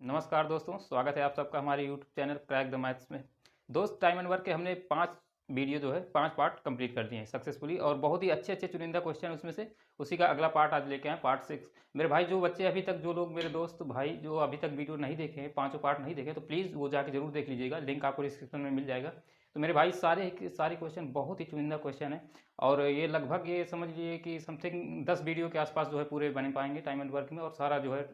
नमस्कार दोस्तों, स्वागत है आप सबका हमारे YouTube channel crack the maths में। दोस्त, टाइम एंड वर्क के हमने 5 वीडियो जो है 5 पार्ट कंप्लीट कर दिए हैं सक्सेसफुली, और बहुत ही अच्छे अच्छे चुनिंदा क्वेश्चन उसमें से उसी का अगला पार्ट आज लेके आए, पार्ट 6। मेरे भाई जो बच्चे अभी तक, जो लोग मेरे दोस्त भाई जो अभी तक वीडियो नहीं देखे हैं, 5 पार्ट नहीं देखे, तो प्लीज़ वो जाके जरूर देख लीजिएगा, लिंक आपको डिस्क्रिप्शन में मिल जाएगा। तो मेरे भाई सारे क्वेश्चन बहुत ही चुनिंदा क्वेश्चन है, और ये लगभग ये समझ लीजिए कि समथिंग 10 वीडियो के आसपास जो है पूरे बन पाएंगे टाइम एंड वर्क में, और सारा जो है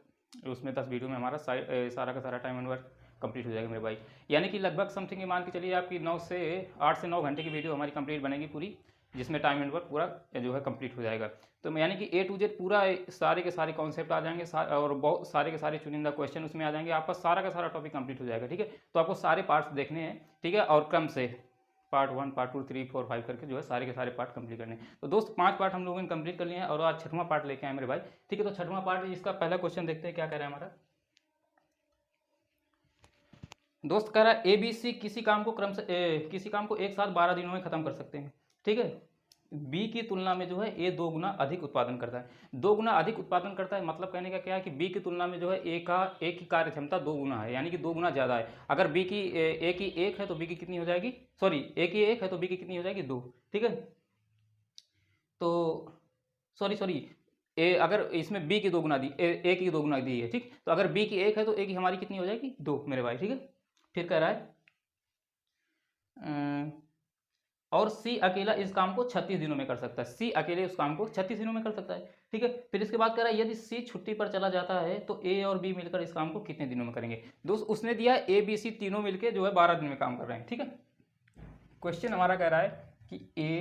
उसमें 10 वीडियो में हमारा सारा का सारा टाइम एंड वर्क कंप्लीट हो जाएगा मेरे भाई। यानी कि लगभग समथिंग मान के चलिए आपकी 8 से 9 घंटे की वीडियो हमारी कंप्लीट बनेगी पूरी, जिसमें टाइम एंड वर्क पूरा जो है कंप्लीट हो जाएगा। तो यानी कि A to Z पूरा सारे के सारे कॉन्सेप्ट आ जाएंगे, और बहुत सारे के सारे चुनिंदा क्वेश्चन उसमें आ जाएंगे, आपका सारा का सारा टॉपिक कंप्लीट हो जाएगा। ठीक है, तो आपको सारे पार्ट्स देखने हैं, ठीक है, और क्रम से पार्ट 1, पार्ट 2, 3, 4, 5 करके जो है सारे के सारे पार्ट कंप्लीट करने हैं। तो दोस्त 5 पार्ट हम लोगों ने कंप्लीट कर लिए हैं, और आज 6वां पार्ट लेके आए मेरे भाई। ठीक है, तो 6वां पार्ट, इसका पहला क्वेश्चन देखते हैं क्या कह रहा है हमारा दोस्त। कह रहा है ABC किसी काम को किसी काम को एक साथ 12 दिनों में खत्म कर सकते हैं। ठीक है, B की तुलना में जो है A 2 गुना अधिक उत्पादन करता है। 2 गुना अधिक उत्पादन करता है, मतलब कहने का क्या है कि B की तुलना में जो है A की कार्य क्षमता 2 गुना है, यानी कि 2 गुना ज़्यादा है। अगर A की 1 है तो B की कितनी हो जाएगी, सॉरी A की 1 है तो B की कितनी हो जाएगी, 2। ठीक है, तो सॉरी अगर इसमें B की 2 गुना दी, A की 2 गुना दी है, ठीक, तो अगर B की 1 है तो A की हमारी कितनी हो जाएगी, 2 मेरे भाई। ठीक है, फिर कह रहा है और C अकेला इस काम को 36 दिनों में कर सकता है। C अकेले उस काम को 36 दिनों में कर सकता है। ठीक है, फिर इसके बाद कह रहा है यदि C छुट्टी पर चला जाता है तो A और B मिलकर इस काम को कितने दिनों में करेंगे। दोस्त उसने दिया A B C तीनों मिलकर जो है 12 दिन में काम कर रहे हैं। ठीक है, क्वेश्चन हमारा कह रहा है कि A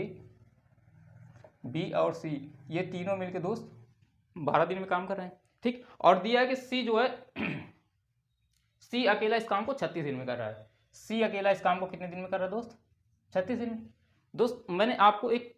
B और C ये तीनों मिलकर दोस्त 12 दिन में काम कर रहे हैं। ठीक, और दिया है कि C जो है C अकेला इस काम को 36 दिन में कर रहा है। C अकेला इस काम को कितने दिन में कर रहा है दोस्त, 36 दिन में। दोस्त मैंने आपको एक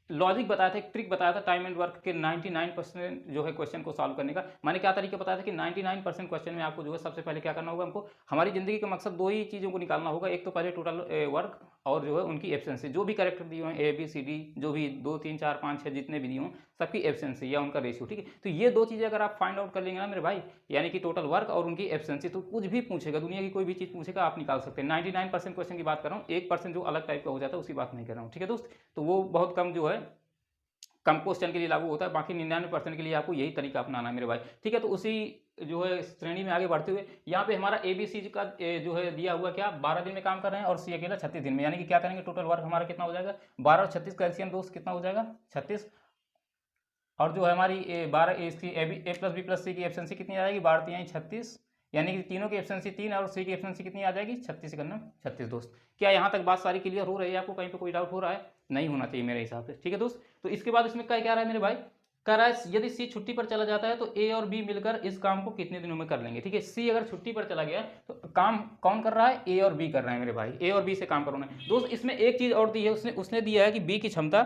लॉजिक बताया था, एक ट्रिक बताया था टाइम एंड वर्क के 99% जो है क्वेश्चन को सॉल्व करने का। मैंने क्या तरीका बताया था कि 99% क्वेश्चन में आपको जो है सबसे पहले क्या करना होगा, हमको हमारी जिंदगी का मकसद 2 ही चीज़ों को निकालना होगा। एक तो पहले टोटल वर्क, और जो है उनकी एब्सेंसी, जो भी कैरेक्टर दिए हुए हैं ABCD, जो भी 2 3 4 5 6 जितने भी दिए हों, सबकी एब्सेंसी या उनका रेशियो। ठीक है, तो ये 2 चीज़ें अगर आप फाइंड आउट कर लेंगे ना मेरे भाई, यानी कि टोटल वर्क और उनकी एब्सेंसी, तो कुछ भी पूछेगा, दुनिया की कोई भी चीज़ पूछेगा आप निकाल सकते हैं। 99% क्वेश्चन की बात कर रहा हूँ, 1% जो अलग टाइप का हो जाता है उसकी बात नहीं कर रहा हूँ। ठीक है दोस्त, तो वो बहुत कम जो है कम क्वेश्चन के लिए लागू होता है, बाकी 99% के लिए आपको यही तरीका अपनाना है मेरे भाई। ठीक है, तो उसी जो है श्रेणी में आगे बढ़ते हुए यहाँ पे हमारा ABC का जो है दिया हुआ क्या 12 दिन में काम कर रहे हैं, और C अकेला 36 दिन में, यानी कि क्या करेंगे, टोटल वर्क हमारा कितना हो जाएगा, 12 और 36 का एलसीएम दोस्त कितना हो जाएगा, 36। और जो है हमारी 12 इसकी A plus B plus C की एब्सेंसी कितनी आ जाएगी, 12 3 36, यानी कि तीनों की एब्सेंसी 3 और C की एब्सेंसी कितनी आ जाएगी, 36 करना 36 दोस्त। क्या यहाँ तक बात सारी क्लियर हो रही है आपको, कहीं पे कोई डाउट हो रहा है, नहीं होना चाहिए मेरे हिसाब से। ठीक है दोस्त, तो इसके बाद इसमें क्या रहा है मेरे भाई, कह रहा है यदि C छुट्टी पर चला जाता है तो A और B मिलकर इस काम को कितने दिनों में कर लेंगे। ठीक है, C अगर छुट्टी पर चला गया तो काम कौन कर रहा है, A और B कर रहे हैं मेरे भाई, A और B से काम करवाना है दोस्त। इसमें एक चीज़ और दी है, उसने दिया है कि B की क्षमता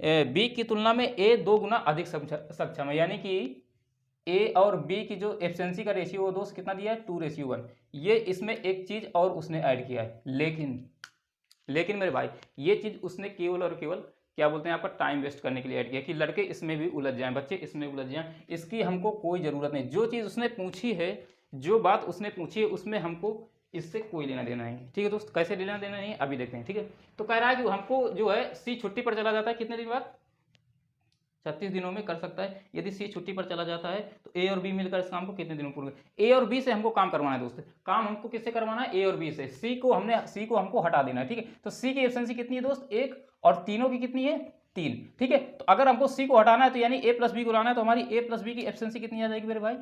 B की तुलना में A 2 गुना अधिक सक्षम है, यानी कि A और B की जो एफिशिएंसी का रेशियो वो दोस्त कितना दिया है, 2:1। ये इसमें एक चीज़ और उसने ऐड किया है, लेकिन मेरे भाई ये चीज़ उसने केवल और केवल क्या बोलते हैं आपका टाइम वेस्ट करने के लिए ऐड किया, कि लड़के इसमें भी उलझ जाएं, बच्चे इसमें उलझ जाएं। इसकी हमको कोई ज़रूरत नहीं, जो चीज़ उसने पूछी है, जो बात उसने पूछी है, उसमें हमको इससे कोई लेना देना नहीं। ठीक है दोस्त, कैसे लेना देना नहीं अभी देखते हैं। ठीक है, तो कह रहा है कि हमको जो है C छुट्टी पर चला जाता है कितने दिन बाद, 36 दिनों में कर सकता है। यदि C छुट्टी पर चला जाता है तो A और B मिलकर इस काम को कितने दिनों पूरे, A और B से हमको काम करवाना है दोस्त। काम हमको किससे करवाना है, A और B से। C को हमको हटा देना है। ठीक है, तो C की एफिशिएंसी कितनी है दोस्त, 1, और तीनों की कितनी है, 3। ठीक है, तो अगर हमको C को हटाना है तो यानी A प्लस B को लाना है, तो हमारी A प्लस B की एफिशिएंसी कितनी आ जाएगी मेरे भाई,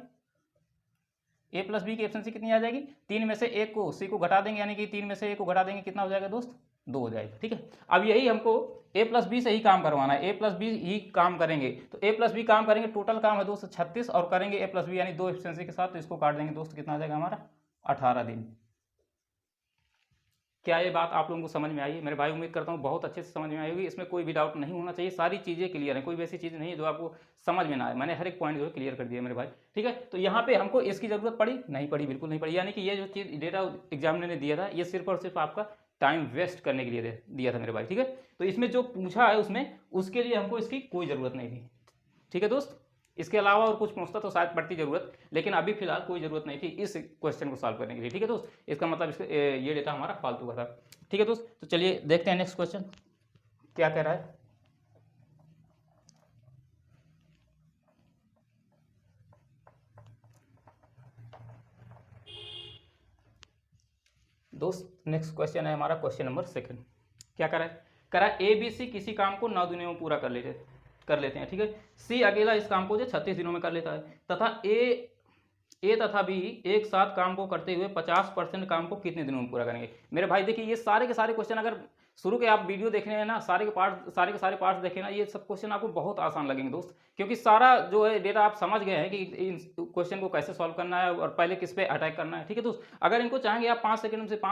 A प्लस B की एफिशिएंसी कितनी आ जाएगी, 3 में से 1 को C को घटा देंगे, यानी कि 3 में से 1 को घटा देंगे, कितना हो जाएगा दोस्त, 2 हो जाएगा। ठीक है, अब यही हमको A प्लस बी से ही काम करवाना है, A प्लस बी ही काम करेंगे, तो A प्लस बी काम करेंगे, टोटल काम है दोस्त 36, और करेंगे A प्लस बी यानी 2 एफिशिएंसी के साथ, तो इसको काट देंगे दोस्त, कितना आ जाएगा हमारा, 18 दिन। क्या ये बात आप लोगों को समझ में आई है मेरे भाई, उम्मीद करता हूँ बहुत अच्छे से समझ में आई होगी, इसमें कोई भी डाउट नहीं होना चाहिए, सारी चीज़ें क्लियर है, कोई वैसी चीज़ नहीं है जो आपको समझ में ना आए, मैंने हर एक पॉइंट जो है क्लियर कर दिया मेरे भाई। ठीक है, तो यहाँ पे हमको इसकी ज़रूरत पड़ी नहीं पड़ी, बिल्कुल नहीं पड़ी, यानी कि ये जो चीज़ डेटा एग्जामिनर ने दिया था ये सिर्फ और सिर्फ आपका टाइम वेस्ट करने के लिए दिया था मेरे भाई। ठीक है, तो इसमें जो पूछा है उसमें उसके लिए हमको इसकी कोई ज़रूरत नहीं थी। ठीक है दोस्त, इसके अलावा और कुछ पूछता तो शायद पड़ती जरूरत, लेकिन अभी फिलहाल कोई जरूरत नहीं थी इस क्वेश्चन को सॉल्व करने के लिए। ठीक है दोस्त, इसका मतलब ये डेटा हमारा फालतू का था। ठीक है दोस्त, तो चलिए देखते हैं नेक्स्ट क्वेश्चन क्या कह रहा है। दोस्त नेक्स्ट क्वेश्चन है हमारा क्वेश्चन नंबर 2। क्या करा है, करा ए बी सी किसी काम को 9 दिनों में पूरा कर लेते हैं। ठीक है, सी अकेला इस काम को जो 36 दिनों में कर लेता है, तथा ए तथा बी एक साथ काम को करते हुए 50% काम को कितने दिनों में पूरा करेंगे। मेरे भाई देखिए, ये सारे के सारे क्वेश्चन अगर शुरू के आप वीडियो देखने हैं ना, सारे के सारे पार्ट्स देखें ना, ये सब क्वेश्चन आपको बहुत आसान लगेंगे दोस्त, क्योंकि सारा जो है डेटा आप समझ गए हैं कि इन क्वेश्चन को कैसे सॉल्व करना है और पहले किस पे अटैक करना है। ठीक है दोस्त, अगर इनको चाहेंगे आप 5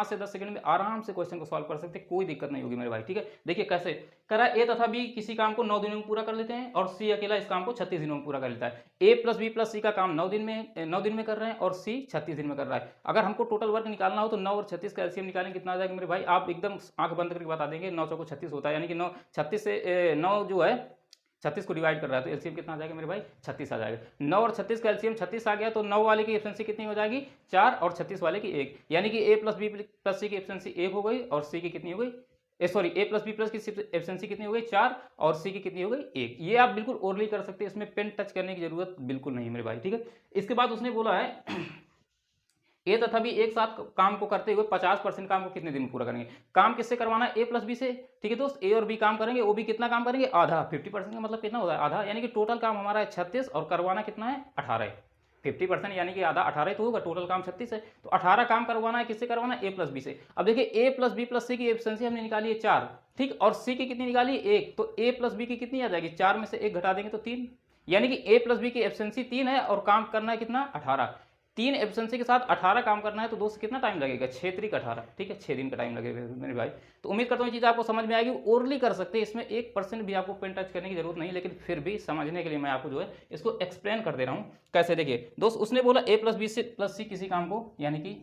से 10 सेकंड में आराम से क्वेश्चन को सॉल्व कर सकते हैं, कोई दिक्कत नहीं होगी मेरे भाई। ठीक है, देखिए कैसे करा, ए तथा बी किसी काम को 9 दिनों में पूरा कर लेते हैं और सी अकेला इस काम को 36 दिनों में पूरा कर लेता है। ए प्लस बी प्लस सी का काम 9 दिन में कर रहे हैं और सी 36 दिन में कर रहा है। अगर हमको टोटल वर्क निकालना हो तो 9 और 36 का एलसीएम निकालें, कितना आ जाएगा मेरे भाई, आप एकदम आंख बंद करके बता देंगे। 9 चौको 36 होता है, यानी कि 9 36 से 9 जो है 36 को डिवाइड कर रहा है, तो एलसीएम कितना आ जाएगा मेरे भाई, 36 आ जाएगा। 9 और 36 का एलसीएम 36 आ गया, तो 9 वाले की एफिशिएंसी कितनी हो जाएगी, 4, और 36 वाले की 1, यानी कि ए प्लस बी प्लस सी की एफिशिएंसी 1 हो गई और सी की कितनी हो गई, ए प्लस बी प्लस की एफिशिएंसी कितनी हो गई, 4, और सी की कितनी हो गई, 1। ये आप बिल्कुल ओरली कर सकते हैं, इसमें पेन टच करने की जरूरत बिल्कुल नहीं मेरे भाई। ठीक है, इसके बाद उसने बोला है ए तथा बी एक साथ काम को करते हुए 50% काम को कितने दिन में पूरा करेंगे। काम किससे करवाना है, ए प्लस बी से। ठीक है दोस्त, ए और बी काम करेंगे, वो भी कितना काम करेंगे, आधा। 50% का मतलब कितना होता है, आधा, यानी कि टोटल काम हमारा है 36 और करवाना कितना है, 18 है। 50% यानी कि आधा 18 तो होगा, टोटल काम 36 है, तो 18 काम करवाना है, किससे करवाना है, ए प्लस बी से। अब देखिए ए प्लस बी प्लस सी की एफिशिएंसी हमने निकाली है 4, ठीक, और सी की कितनी निकाली, 1, तो ए प्लस बी की कितनी आ जाएगी, 4 में से 1 घटा देंगे तो 3, यानी कि ए प्लस बी की एफिशिएंसी 3 है और काम करना है कितना, 18। 3 एफिशिएंसी के साथ 18 काम करना है, तो दोस्त कितना टाइम लगेगा, 6 3 18, ठीक है, 6 दिन का टाइम लगेगा मेरे भाई। तो उम्मीद करता हूँ ये चीज़ आपको समझ में आएगी, ओरली कर सकते हैं, इसमें 1% भी आपको पेन टच करने की जरूरत नहीं, लेकिन फिर भी समझने के लिए मैं आपको जो है इसको एक्सप्लेन कर दे रहा हूँ। कैसे, देखिए दोस्त, उसने बोला ए प्लस बी प्लस सी किसी काम को, यानी कि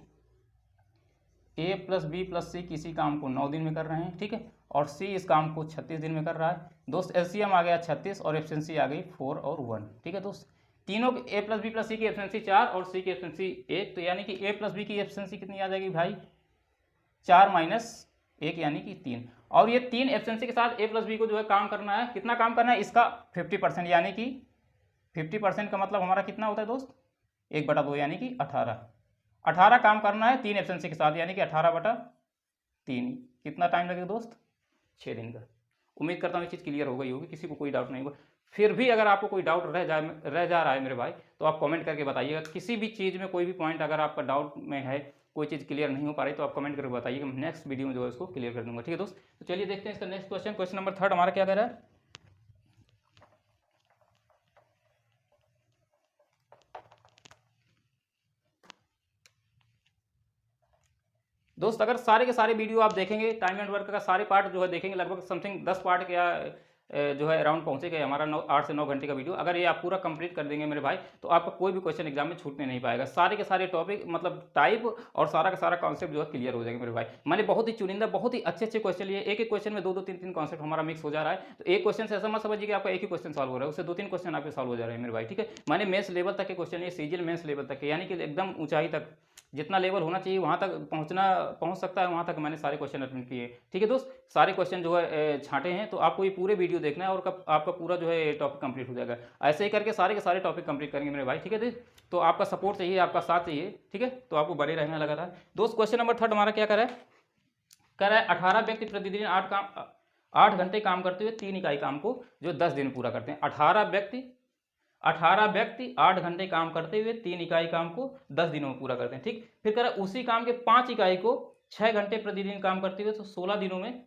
ए प्लस बी प्लस सी किसी काम को 9 दिन में कर रहे हैं, ठीक है, और सी इस काम को 36 दिन में कर रहा है। दोस्त एलसीएम आ गया 36 और एफिशिएंसी आ गई 4 और 1, ठीक है दोस्त। तीनों ए प्लस बी प्लस सी की एफिशिएंसी 4 और सी की एफिशिएंसी 1, तो यानी कि ए प्लस बी की एफिशिएंसी कितनी आ जाएगी भाई, 4 माइनस 1 यानी कि 3, और ये 3 एफिशिएंसी के साथ ए प्लस बी को जो है काम करना है, कितना काम करना है, इसका 50%, यानी कि 50% का मतलब हमारा कितना होता है दोस्त, 1/2 यानी कि 18 काम करना है 3 एफिशिएंसी के साथ, यानी कि 18/3। कितना टाइम लगेगा दोस्त, 6 दिन का। उम्मीद करता हूँ ये चीज़ क्लियर हो गई होगी, किसी को कोई डाउट नहीं होगा। फिर भी अगर आपको कोई डाउट रह जा रहा है मेरे भाई, तो आप कमेंट करके बताइएगा। किसी भी चीज़ में कोई भी पॉइंट अगर आपका डाउट में है, कोई चीज़ क्लियर नहीं हो पा रही, तो आप कमेंट करके बताइएगा, मैं नेक्स्ट वीडियो में जो है उसको क्लियर कर दूंगा। ठीक है दोस्त, तो चलिए देखते हैं इसका नेक्स्ट क्वेश्चन। क्वेश्चन नंबर 3 हमारा क्या कह रहा है, दोस्त अगर सारे के सारे वीडियो आप देखेंगे, टाइम एंड वर्क का सारे पार्ट जो है देखेंगे, लगभग समथिंग 10 पार्ट क्या जो है अराउंड पहुंचेगा हमारा 8 से 9 घंटे का वीडियो। अगर ये आप पूरा कंप्लीट कर देंगे मेरे भाई, तो आपका कोई भी क्वेश्चन एग्जाम में छूटने नहीं पाएगा। सारे के सारे टॉपिक मतलब टाइप और सारा का सारा कॉन्सेप्ट जो है क्लियर हो जाएगा मेरे भाई। मैंने बहुत ही चुनिंदा, बहुत ही अच्छे क्वेश्चन लिए, एक क्वेश्चन में 2-2 3-3 कॉन्सेप्ट हमारा मिक्स हो जा रहा है। तो एक क्वेश्चन से ऐसा मत समझिए कि आपका एक ही क्वेश्चन सॉल्व हो रहा है, उससे 2-3 क्वेश्चन आपके सॉल्व हो जा रहे हैं मेरे भाई। ठीक है, मैंने मेंस लेवल तक के क्वेश्चन, ये सीजीएल मेंस लेवल तक के, यानी कि एकदम ऊंचाई तक जितना लेवल होना चाहिए वहाँ तक पहुँच सकता है, वहाँ तक मैंने सारे क्वेश्चन अटेंड किए। ठीक है दोस्त, सारे क्वेश्चन जो है छांटे हैं, तो आपको ये पूरे वीडियो देखना है और आपका पूरा जो है टॉपिक कंप्लीट हो जाएगा। ऐसे ही करके सारे के सारे टॉपिक कंप्लीट करेंगे मेरे भाई। ठीक है, तो आपका सपोर्ट चाहिए, आपका साथ चाहिए। ठीक है, तो आपको बने रहना लगातार। दोस्त क्वेश्चन नंबर 3 हमारा क्या कर रहा है, 18 व्यक्ति प्रतिदिन 8 घंटे काम करते हुए 3 इकाई काम को जो 10 दिन में पूरा करते हैं। 18 व्यक्ति 8 घंटे काम करते हुए 3 इकाई काम को 10 दिनों में पूरा करते हैं। ठीक, फिर कह रहा है उसी काम के 5 इकाई को 6 घंटे प्रतिदिन काम करते हुए तो 16 दिनों में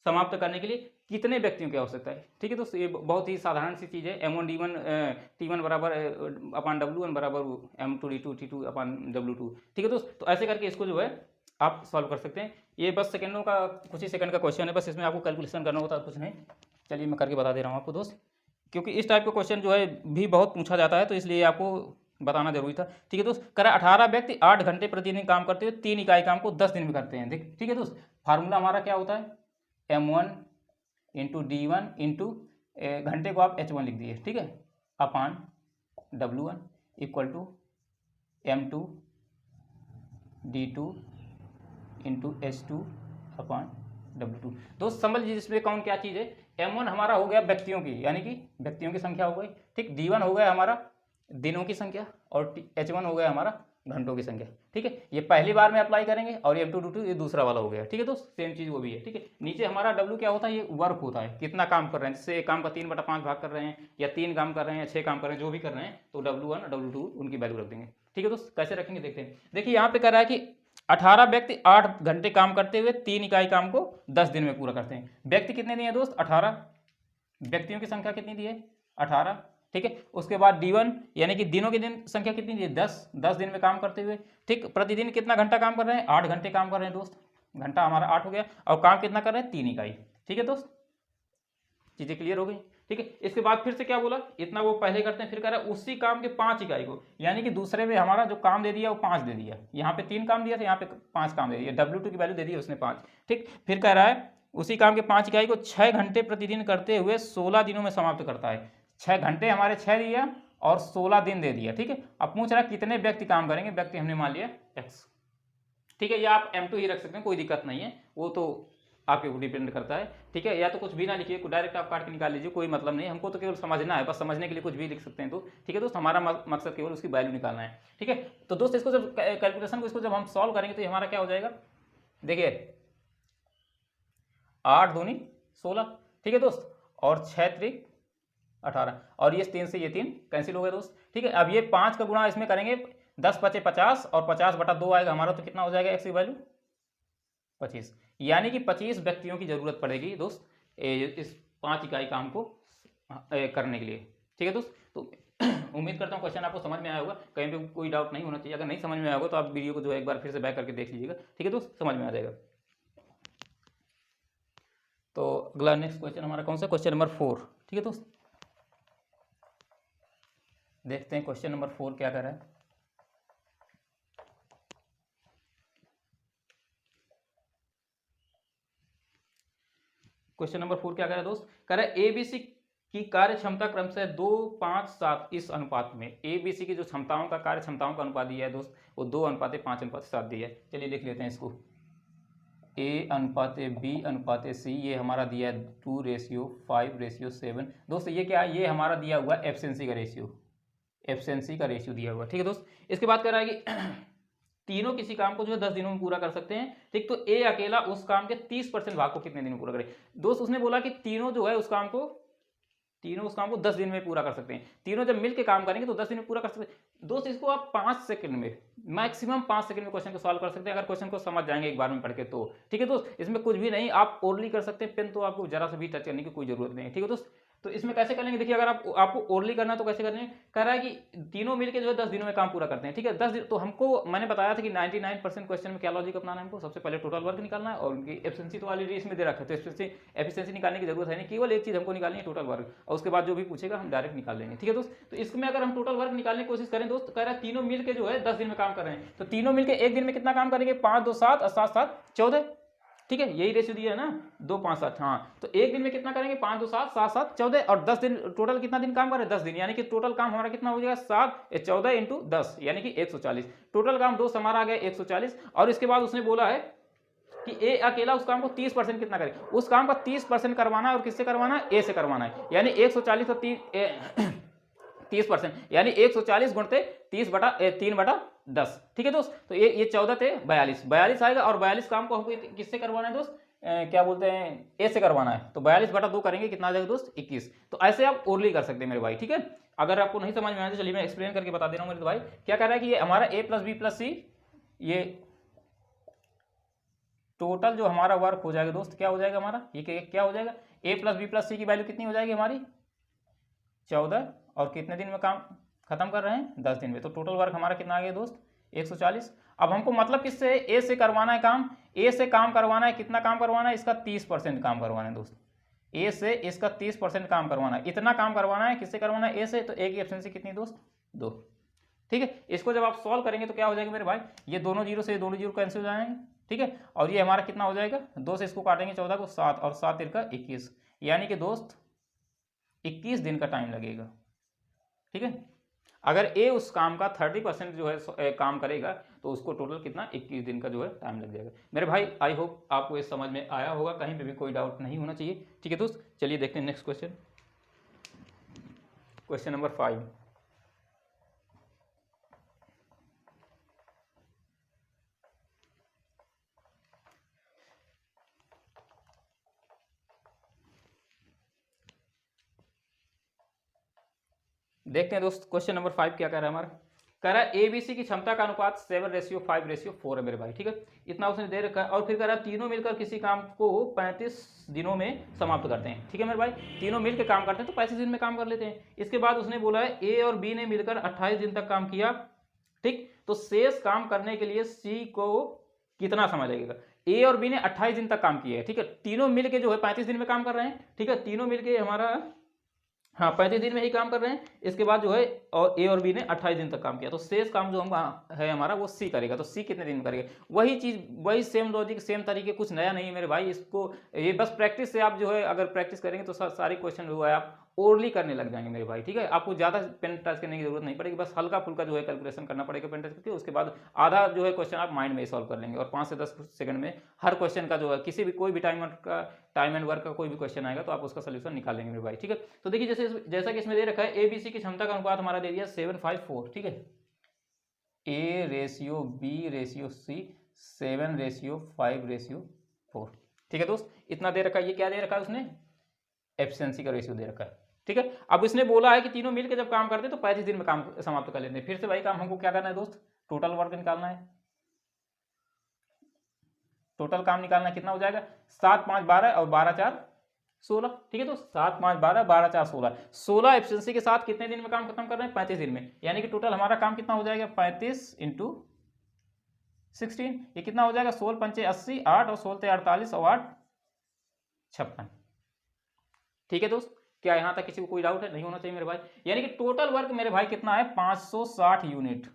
समाप्त करने के लिए कितने व्यक्तियों की आवश्यकता है। ठीक है दोस्तों, ये बहुत ही साधारण सी चीज़ है। M1 D1 T1 बराबर अपान W1 बराबर M2 D2 T2 अपान W2। ठीक है दोस्त, तो ऐसे करके इसको जो है आप सॉल्व कर सकते हैं। ये बस सेकंडों का, कुछ ही सेकंड का क्वेश्चन है, बस इसमें आपको कैलकुलेशन करना होता है, कुछ नहीं। चलिए मैं करके बता दे रहा हूँ आपको दोस्त, क्योंकि इस टाइप का क्वेश्चन जो है भी बहुत पूछा जाता है, तो इसलिए आपको बताना जरूरी था। ठीक है दोस्त, करा 18 व्यक्ति 8 घंटे प्रतिदिन काम करते हुए 3 इकाई काम को 10 दिन में करते हैं। ठीक है दोस्त, फार्मूला हमारा क्या होता है, M1 इंटू D1 इंटू घंटे को आप H1 लिख दिए। ठीक है, upon W1 equal to M2 D2 into H2 upon W2। दोस्त समझ लीजिए इसमें कौन क्या चीज़ है। M1 हमारा हो गया व्यक्तियों की, यानी कि व्यक्तियों की संख्या हो गई, ठीक। D1 हो गया हमारा दिनों की संख्या, और H1 हो गया हमारा घंटों की संख्या, ठीक है। ये पहली बार में अप्लाई करेंगे, और ये M2 D2 ये दूसरा वाला हो गया, ठीक है दोस्त। सेम चीज़ वो भी है, ठीक है। नीचे हमारा W क्या होता है, ये वर्क होता है, कितना काम कर रहे हैं, जैसे एक काम का 3/5 भाग कर रहे हैं, या 3 काम कर रहे हैं, या 6 काम कर रहे हैं, जो भी कर रहे हैं, तो W1 W2 उनकी वैल्यू रख देंगे, ठीक है दोस्त। कैसे रखेंगे देखते हैं। देखिए यहाँ पे कह रहा है कि 18 व्यक्ति 8 घंटे काम करते हुए 3 इकाई काम को 10 दिन में पूरा करते हैं। व्यक्ति कितने दिए दोस्त, 18, व्यक्तियों की संख्या कितनी दी है, 18, ठीक है। उसके बाद D1 यानी कि दिनों की दिन संख्या कितनी दी है, 10 दिन में काम करते हुए, ठीक। प्रतिदिन कितना घंटा काम कर रहे हैं, 8 घंटे काम कर रहे हैं दोस्त, घंटा हमारा 8 हो गया, और काम कितना कर रहे हैं, 3 इकाई, ठीक है दोस्त। चीजें क्लियर हो गई, ठीक है। इसके बाद फिर से क्या बोला, इतना वो पहले करते हैं, फिर कह रहा है उसी काम के 5 इकाई को, यानी कि दूसरे में हमारा जो काम दे दिया वो 5 दे दिया, यहाँ पे 3 काम दिया था, यहाँ पे 5 काम दे दिया, W2 की वैल्यू दे दी उसने 5, ठीक। फिर कह रहा है उसी काम के 5 इकाई को 6 घंटे प्रतिदिन करते हुए 16 दिनों में समाप्त करता है। 6 घंटे हमारे 6 दिया और 16 दिन दे दिया, ठीक है। अब पूछ रहा है कितने व्यक्ति काम करेंगे, व्यक्ति हमने मान लिया X, ठीक है। या आप M2 ही रख सकते हैं, कोई दिक्कत नहीं है, वो तो आपके ऊपर डिपेंड करता है, ठीक है। या तो कुछ भी ना लिखिए, डायरेक्ट आप काट के निकाल लीजिए, कोई मतलब नहीं, हमको तो केवल समझना है, बस समझने के लिए कुछ भी लिख सकते हैं तो, ठीक है दोस्त। हमारा मकसद केवल उसकी वैल्यू निकालना है, ठीक है। तो दोस्त इसको जब कैलकुलेशन को इसको जब हम सॉल्व करेंगे तो ये हमारा क्या हो जाएगा, देखिए 8 दूनी 16, ठीक है दोस्त, और 6 त्रिक 18, और ये 3 से ये 3 कैंसिल हो गए दोस्त, ठीक है। अब ये 5 का गुणा इसमें करेंगे, 10 × 5 = 50, और 50/2 आएगा हमारा, तो कितना हो जाएगा X की वैल्यू 25, यानी कि 25 व्यक्तियों की जरूरत पड़ेगी दोस्त इस 5 इकाई काम को करने के लिए, ठीक है दोस्त। तो उम्मीद करता हूँ क्वेश्चन आपको समझ में आया होगा, कहीं पे कोई डाउट नहीं होना चाहिए। अगर नहीं समझ में आया होगा तो आप वीडियो को जो है एक बार फिर से बैक करके देख लीजिएगा, ठीक है दोस्त, समझ में आ जाएगा। तो अगला नेक्स्ट क्वेश्चन हमारा कौन सा, क्वेश्चन नंबर 4, ठीक है दोस्त। देखते हैं क्वेश्चन नंबर 4 क्या कर रहा है। क्वेश्चन नंबर 4 क्या कर रहा है दोस्त, कह रहा है ABC की कार्य क्षमता क्रमशः 2, 5, 7 इस अनुपात में। ABC की जो क्षमताओं का कार्य क्षमताओं का अनुपात दिया है दोस्त, वो 2:5:7 दिया है। चलिए लिख लेते हैं इसको, A/B/C, ये हमारा दिया है 2:5:7। दोस्त ये क्या है, ये हमारा दिया हुआ है एफिशिएंसी का रेशियो दिया हुआ, ठीक है दोस्त। इसके बाद कह रहा है कि तीनों किसी काम को जो है 10 दिनों में पूरा कर सकते हैं, ठीक। तो A अकेला उस काम के 30% भाग को कितने दिन में पूरा करे। दोस्त उसने बोला कि तीनों जो है उस काम को 10 दिन में पूरा कर सकते हैं। तीनों जब मिलकर काम करेंगे तो 10 दिन में पूरा कर सकते हैं। दोस्त इसको आप 5 सेकंड में, मैक्सिमम 5 सेकंड में क्वेश्चन को सॉल्व कर सकते हैं, अगर क्वेश्चन को समझ जाएंगे एक बार में पढ़ के तो, ठीक है दोस्त। इसमें कुछ भी नहीं, आप ओरली कर सकते हैं, पेन तो आपको जरा सा भी टच करने की कोई जरूरत नहीं है, ठीक है दोस्त। तो इसमें कैसे करेंगे, देखिए अगर आपको ओरली करना तो कैसे करेंगे, कह रहा है कि तीनों मिलकर जो है 10 दिनों में काम पूरा करते हैं, ठीक है। 10 दिन तो हमको मैंने बताया था कि 99% क्वेश्चन में क्या लॉजिक अपनाना है, हमको सबसे पहले टोटल वर्क निकालना है, और उनकी एफिशिएंसी तो ऑलरेडी इसमें दे रखा है, तो एफिशिएंसी निकालने की जरूरत है नहीं, केवल एक चीज हमको निकालनी है, टोटल वर्क, और उसके बाद जो भी पूछेगा हम डायरेक्ट निकाल लेंगे, ठीक है दोस्त। तो इसमें अगर हम टोटल वर्क निकालने की कोशिश करें दोस्त, कह रहा है तीनों मिलकर जो है 10 दिन में काम कर रहे हैं, तो तीनों मिलकर एक दिन में कितना काम करेंगे, 5, 2, 7 और 7, 7, 14, ठीक है। यही रेशियो दिया है ना, 2, 5, 7, हाँ। तो एक दिन में कितना करेंगे, 5, 2, 7, 7, 7, 14, और 10 दिन, टोटल कितना दिन काम करे, 10 दिन, यानी कि टोटल काम हमारा कितना हो जाएगा, 14 × 10 यानी कि 140। टोटल काम दोस्त हमारा आ गया 140। और इसके बाद उसने बोला है कि ए अकेला उस काम को 30% कितना करे, उस काम का 30% करवाना है, और किससे करवाना है, ए से करवाना है, यानी 140 और 30%, यानी 140 गुणते 3/10, ठीक है दोस्त। तो ये 14 थे 42 आएगा, और 42 काम को हमको किससे करवाना है दोस्त, क्या बोलते हैं, ए से करवाना है, तो 42/2 करेंगे, कितना आ जाएगा दोस्त, 21। तो ऐसे आप ओरली कर सकते हैं मेरे भाई, ठीक है। अगर आपको नहीं समझ में आया तो चलिए मैं एक्सप्लेन करके बता दे रहा हूँ मेरे भाई। क्या कह रहा है कि ये हमारा A+B+C, ये टोटल जो हमारा वर्क हो जाएगा दोस्त, क्या हो जाएगा हमारा, ये क्या हो जाएगा, A+B+C की वैल्यू कितनी हो जाएगी हमारी 14, और कितने दिन में काम खत्म कर रहे हैं, 10 दिन में। तो टोटल वर्क हमारा कितना आ गया दोस्त, 140। अब हमको मतलब किससे, ए से करवाना है काम, ए से काम करवाना है, कितना काम करवाना है, इसका 30% काम करवाना है दोस्त, ए से इसका 30% काम करवाना है, इतना काम करवाना है, किससे करवाना है, ए से। तो ए की एफिशिएंसी कितनी दोस्त, 2, ठीक है। इसको जब आप सॉल्व करेंगे तो क्या हो जाएगा मेरे भाई, ये दोनों जीरो से ये दोनों जीरो कैंसिल हो जाएंगे, ठीक है। और ये हमारा कितना हो जाएगा, 2 से इसको काटेंगे 14 को 7, और 7 × 21, यानी कि दोस्त 21 दिन का टाइम लगेगा, ठीक है। अगर ए उस काम का 30% जो है काम करेगा तो उसको टोटल कितना 21 दिन का जो है टाइम लग जाएगा। मेरे भाई आई होप आपको ये समझ में आया होगा, कहीं पे भी कोई डाउट नहीं होना चाहिए। ठीक है दोस्त, चलिए देखते हैं नेक्स्ट क्वेश्चन, क्वेश्चन नंबर 5। देखते हैं दोस्त क्वेश्चन नंबर 5 क्या कह रहा है हमारा। कह रहा है एबीसी की क्षमता का अनुपात 7:5:4 है मेरे भाई। ठीक है, इतना उसने दे रखा है और फिर कह रहा है तीनों मिलकर किसी काम को 35 दिनों में समाप्त करते हैं। ठीक है मेरे भाई, तीनों मिलकर काम करते हैं तो 35 दिन में काम कर लेते हैं। इसके बाद उसने बोला है ए और बी ने मिलकर 28 दिन तक काम किया। ठीक, तो शेष काम करने के लिए सी को कितना समय लगेगा। ए और बी ने 28 दिन तक काम किया है। ठीक है, तीनों मिलके जो है 35 दिन में काम कर रहे हैं। ठीक है, तीनों मिलके हमारा हाँ 35 दिन में ही काम कर रहे हैं। इसके बाद जो है और ए और बी ने 28 दिन तक काम किया, तो शेष काम जो हम है हमारा वो सी करेगा। तो सी कितने दिन में करेगा, वही चीज वही सेम लॉजिक सेम तरीके, कुछ नया नहीं है मेरे भाई। इसको ये बस प्रैक्टिस से आप जो है अगर प्रैक्टिस करेंगे तो सारे क्वेश्चन जो है आप ओरली करने लग जाएंगे मेरे भाई। ठीक है, आपको ज़्यादा पेन टच करने की जरूरत नहीं पड़ेगी, बस हल्का फुल्का जो है कैलकुलेशन करना पड़ेगा पेन टच करके। उसके बाद आधा जो है क्वेश्चन आप माइंड में सॉल्व कर लेंगे और 5 से 10 सेकंड में हर क्वेश्चन का जो है किसी भी कोई भी टाइम एंड वर्क का कोई भी क्वेश्चन आएगा तो आप उसका सोल्यूशन निकाल लेंगे मेरे भाई। ठीक है, तो देखिए जैसा कि इसमें दे रखा है एबीसी की क्षमता का अनुपात हमारा दे दिया 7:5:4। ठीक है, A/B/C 7:5:4। ठीक है दोस्त, इतना दे रखा है। ये क्या दे रखा है उसने, एफिशिएंसी का रेशियो दे रखा है। ठीक है, अब इसने बोला है कि तीनों मिलकर जब काम करते हैं तो 35 दिन में काम समाप्त कर लेते हैं। फिर से वही काम हमको क्या करना है दोस्त, टोटल वर्क निकालना है। टोटल काम निकालना कितना हो जाएगा, 7 5 12 और 12 4 16। ठीक है, तो 7 5 12 12 4 16 16 एफिशिएंसी के साथ कितने दिन में काम खत्म कर रहे हैं, 35 दिन में। यानी कि टोटल हमारा काम कितना हो जाएगा, 35 × 16, ये कितना हो जाएगा, 16 पंचे 80, 8 और 16 48 और 8 56। ठीक है दोस्त, क्या यहाँ तक किसी को कोई डाउट है, नहीं होना चाहिए मेरे भाई। यानी कि टोटल वर्क मेरे भाई कितना है, 560 यूनिट।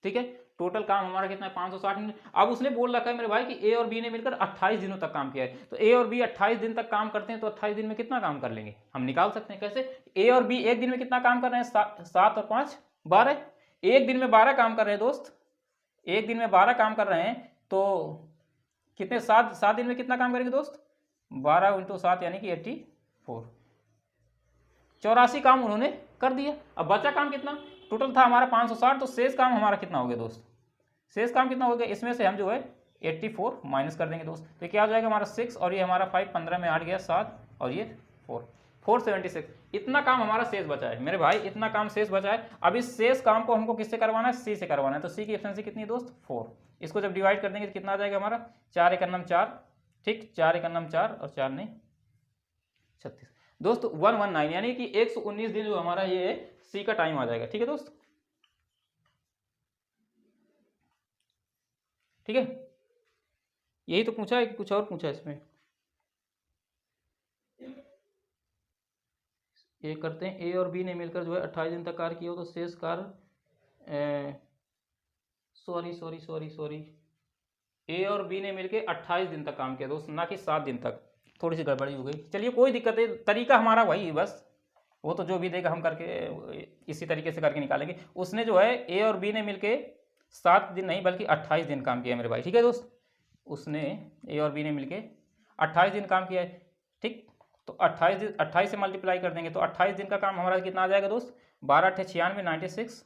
ठीक है, टोटल काम हमारा कितना है, 560 यूनिट। अब उसने बोल रखा है मेरे भाई कि ए और बी ने मिलकर 28 दिनों तक काम किया है। तो ए और बी 28 दिन तक काम करते हैं तो 28 दिन में कितना काम कर लेंगे, हम निकाल सकते हैं कैसे। ए और बी एक दिन में कितना काम कर रहे हैं, 7 और 5 12। एक दिन में 12 काम कर रहे हैं दोस्त, एक दिन में 12 काम कर रहे हैं तो कितने, 7 दिन में कितना काम करेंगे दोस्त, 12 × 7 यानी कि 84। 84 काम उन्होंने कर दिया। अब बचा काम कितना, टोटल था हमारा 560, तो शेष काम हमारा कितना हो गया दोस्त, शेष काम कितना हो गया, इसमें से हम जो है 84 माइनस कर देंगे दोस्त। तो क्या हो जाएगा हमारा 6 और ये हमारा 5, 15 में 8 गया 7 और ये 476। इतना काम हमारा शेष बचा है मेरे भाई, इतना काम शेष बचा है। अब इस शेष काम को हमको किससे करवाना है, सी से करवाना है। तो सी की एफिशिएंसी कितनी है दोस्त, 4। इसको जब डिवाइड कर देंगे तो कितना आ जाएगा हमारा, 4 × 4। ठीक, 4 × 4 और 4 नहीं 36 दोस्त, 119 यानी कि 119 दिन जो हमारा ये सी का टाइम आ जाएगा। ठीक है दोस्त, ठीक है, यही तो पूछा है कि कुछ और पूछा है इसमें। ये करते हैं, ए और बी ने मिलकर जो है 28 दिन तक कार्य किया हो तो शेष कार्य, सॉरी ए और बी ने मिलकर 28 दिन तक काम किया दोस्त, ना कि 7 दिन तक। थोड़ी सी गड़बड़ी हो गई, चलिए कोई दिक्कत नहीं, तरीका हमारा वही है बस, वो तो जो भी देगा हम करके इसी तरीके से करके निकालेंगे। उसने जो है ए और बी ने मिलके 7 दिन नहीं बल्कि 28 दिन काम किया मेरे भाई। ठीक है दोस्त, उसने ए और बी ने मिलके 28 दिन काम किया है। ठीक, तो 28 से मल्टीप्लाई कर देंगे तो 28 दिन का काम हमारा कितना आ जाएगा दोस्त, 12 × 6 = 96।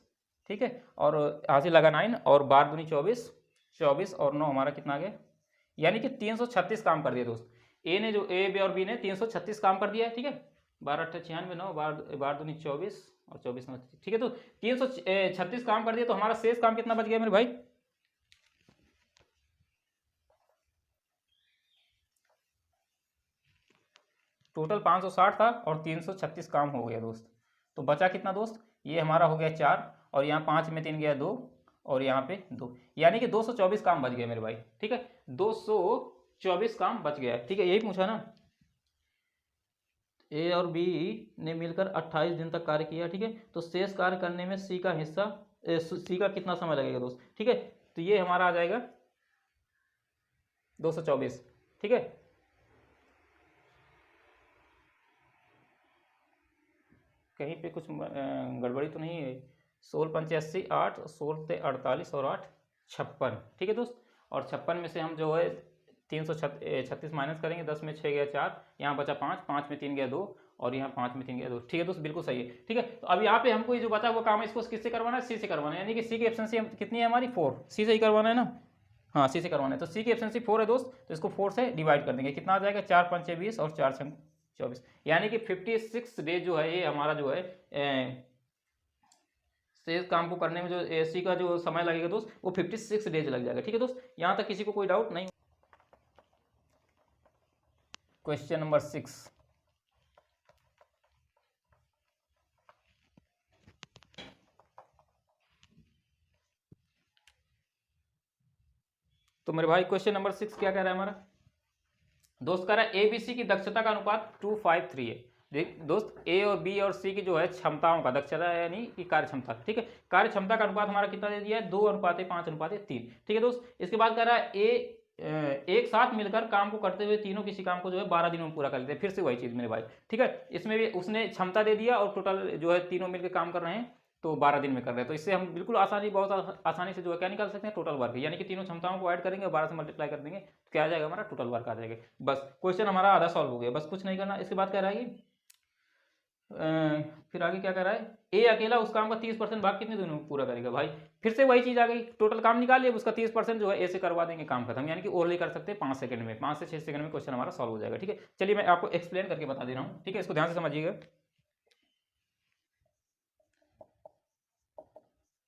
ठीक है, और हासिल लगा 9 और 12 दूनी 24, 24 और 9 हमारा कितना आ गया, यानी कि 336 काम कर दिया दोस्त। ए ने जो ए बी और बी ने 336 काम कर दिया है। ठीक है, 12 × 6 = 9, 12 दूनी 24 और 24 9। ठीक है, तो 336 काम कर दिया। तो हमारा शेष काम कितना बच गया मेरे भाई, टोटल 560 था और 336 काम हो गया दोस्त। तो बचा कितना दोस्त, ये हमारा हो गया 4 और यहाँ 5 में 3 गया 2 और यहाँ पे 2, यानी कि 224 काम बच गया मेरे भाई। ठीक है, 224 काम बच गया। ठीक है, यही पूछा ना, ए और बी ने मिलकर 28 दिन तक कार्य किया। ठीक है, तो शेष कार्य करने में सी का हिस्सा, सी का कितना समय लगेगा दोस्त। ठीक है, तो ये हमारा आ जाएगा 224। ठीक है, कहीं पे कुछ गड़बड़ी तो नहीं है। 16 पंचे 80, 8 16 से 48 और 8 56, ठीक है दोस्त। और 56 में से हम जो है 336 माइनस करेंगे, 10 में 6 गया 4, यहाँ बचा 5, 5 में 3 गया 2, और यहाँ 5 में 3 गया 2, ठीक है दोस्त, बिल्कुल सही है। ठीक है, तो अब यहाँ पे हमको ये जो बचा वो काम है, इसको किससे करवाना है, सी से करवाना है, यानी कि सी की एफिशिएंसी कितनी है हमारी 4, सी से ही करवाना है ना, हाँ सी से करवाना है। तो सी की एफिशिएंसी 4 है दोस्त, तो इसको 4 से डिवाइड कर देंगे, कितना आ जाएगा, 4 पंचे 20 और 4 छंग 24, यानी कि 56 डेज जो है ये हमारा जो है से काम को करने में जो एसी का जो समय लगेगा दोस्त वो 56 डेज लग जाएगा। ठीक है दोस्त, यहाँ तक किसी को कोई डाउट नहीं। क्वेश्चन नंबर 6, तो मेरे भाई क्वेश्चन नंबर 6 क्या कह रहा है हमारा दोस्त, कह रहा है एबीसी की दक्षता का अनुपात 2:5:3 है। देख दोस्त, ए और बी और सी की जो है क्षमताओं का, दक्षता यानी कि कार्य क्षमता, ठीक है, कार्य क्षमता का अनुपात हमारा कितना दे दिया है, 2:5:3, ठीक है दोस्त। इसके बाद कह रहा है एक साथ मिलकर काम को करते हुए तीनों किसी काम को जो है 12 दिनों में पूरा कर लेते हैं। फिर से वही चीज मेरे भाई, ठीक है, इसमें भी उसने क्षमता दे दिया और टोटल जो है तीनों मिलकर काम कर रहे हैं तो 12 दिन में कर रहे हैं। तो इससे हम बिल्कुल बहुत आसानी से जो है क्या निकाल सकते हैं, टोटल वर्क, यानी कि तीनों क्षमताओं को ऐड करेंगे और 12 से मल्टीप्लाई कर देंगे तो क्या आ जाएगा हमारा, टोटल वर्क आ जाएगा। बस क्वेश्चन हमारा आधा सॉल्व हो गया, बस कुछ नहीं करना। इसके बाद कह रहा है कि फिर आगे क्या कर रहा है, ए अकेला उस काम का 30% भाग कितने दिनों में पूरा करेगा। भाई फिर से वही चीज आ गई, टोटल काम निकाल लिया, उसका 30% जो है ए से करवा देंगे, काम खत्म, यानी कि ओरली कर सकते हैं 5 सेकंड में, 5 से 6 सेकंड में क्वेश्चन हमारा सॉल्व हो जाएगा। ठीक है, चलिए मैं आपको एक्सप्लेन करके बता दे रहा हूँ, ठीक है, इसको ध्यान से समझिएगा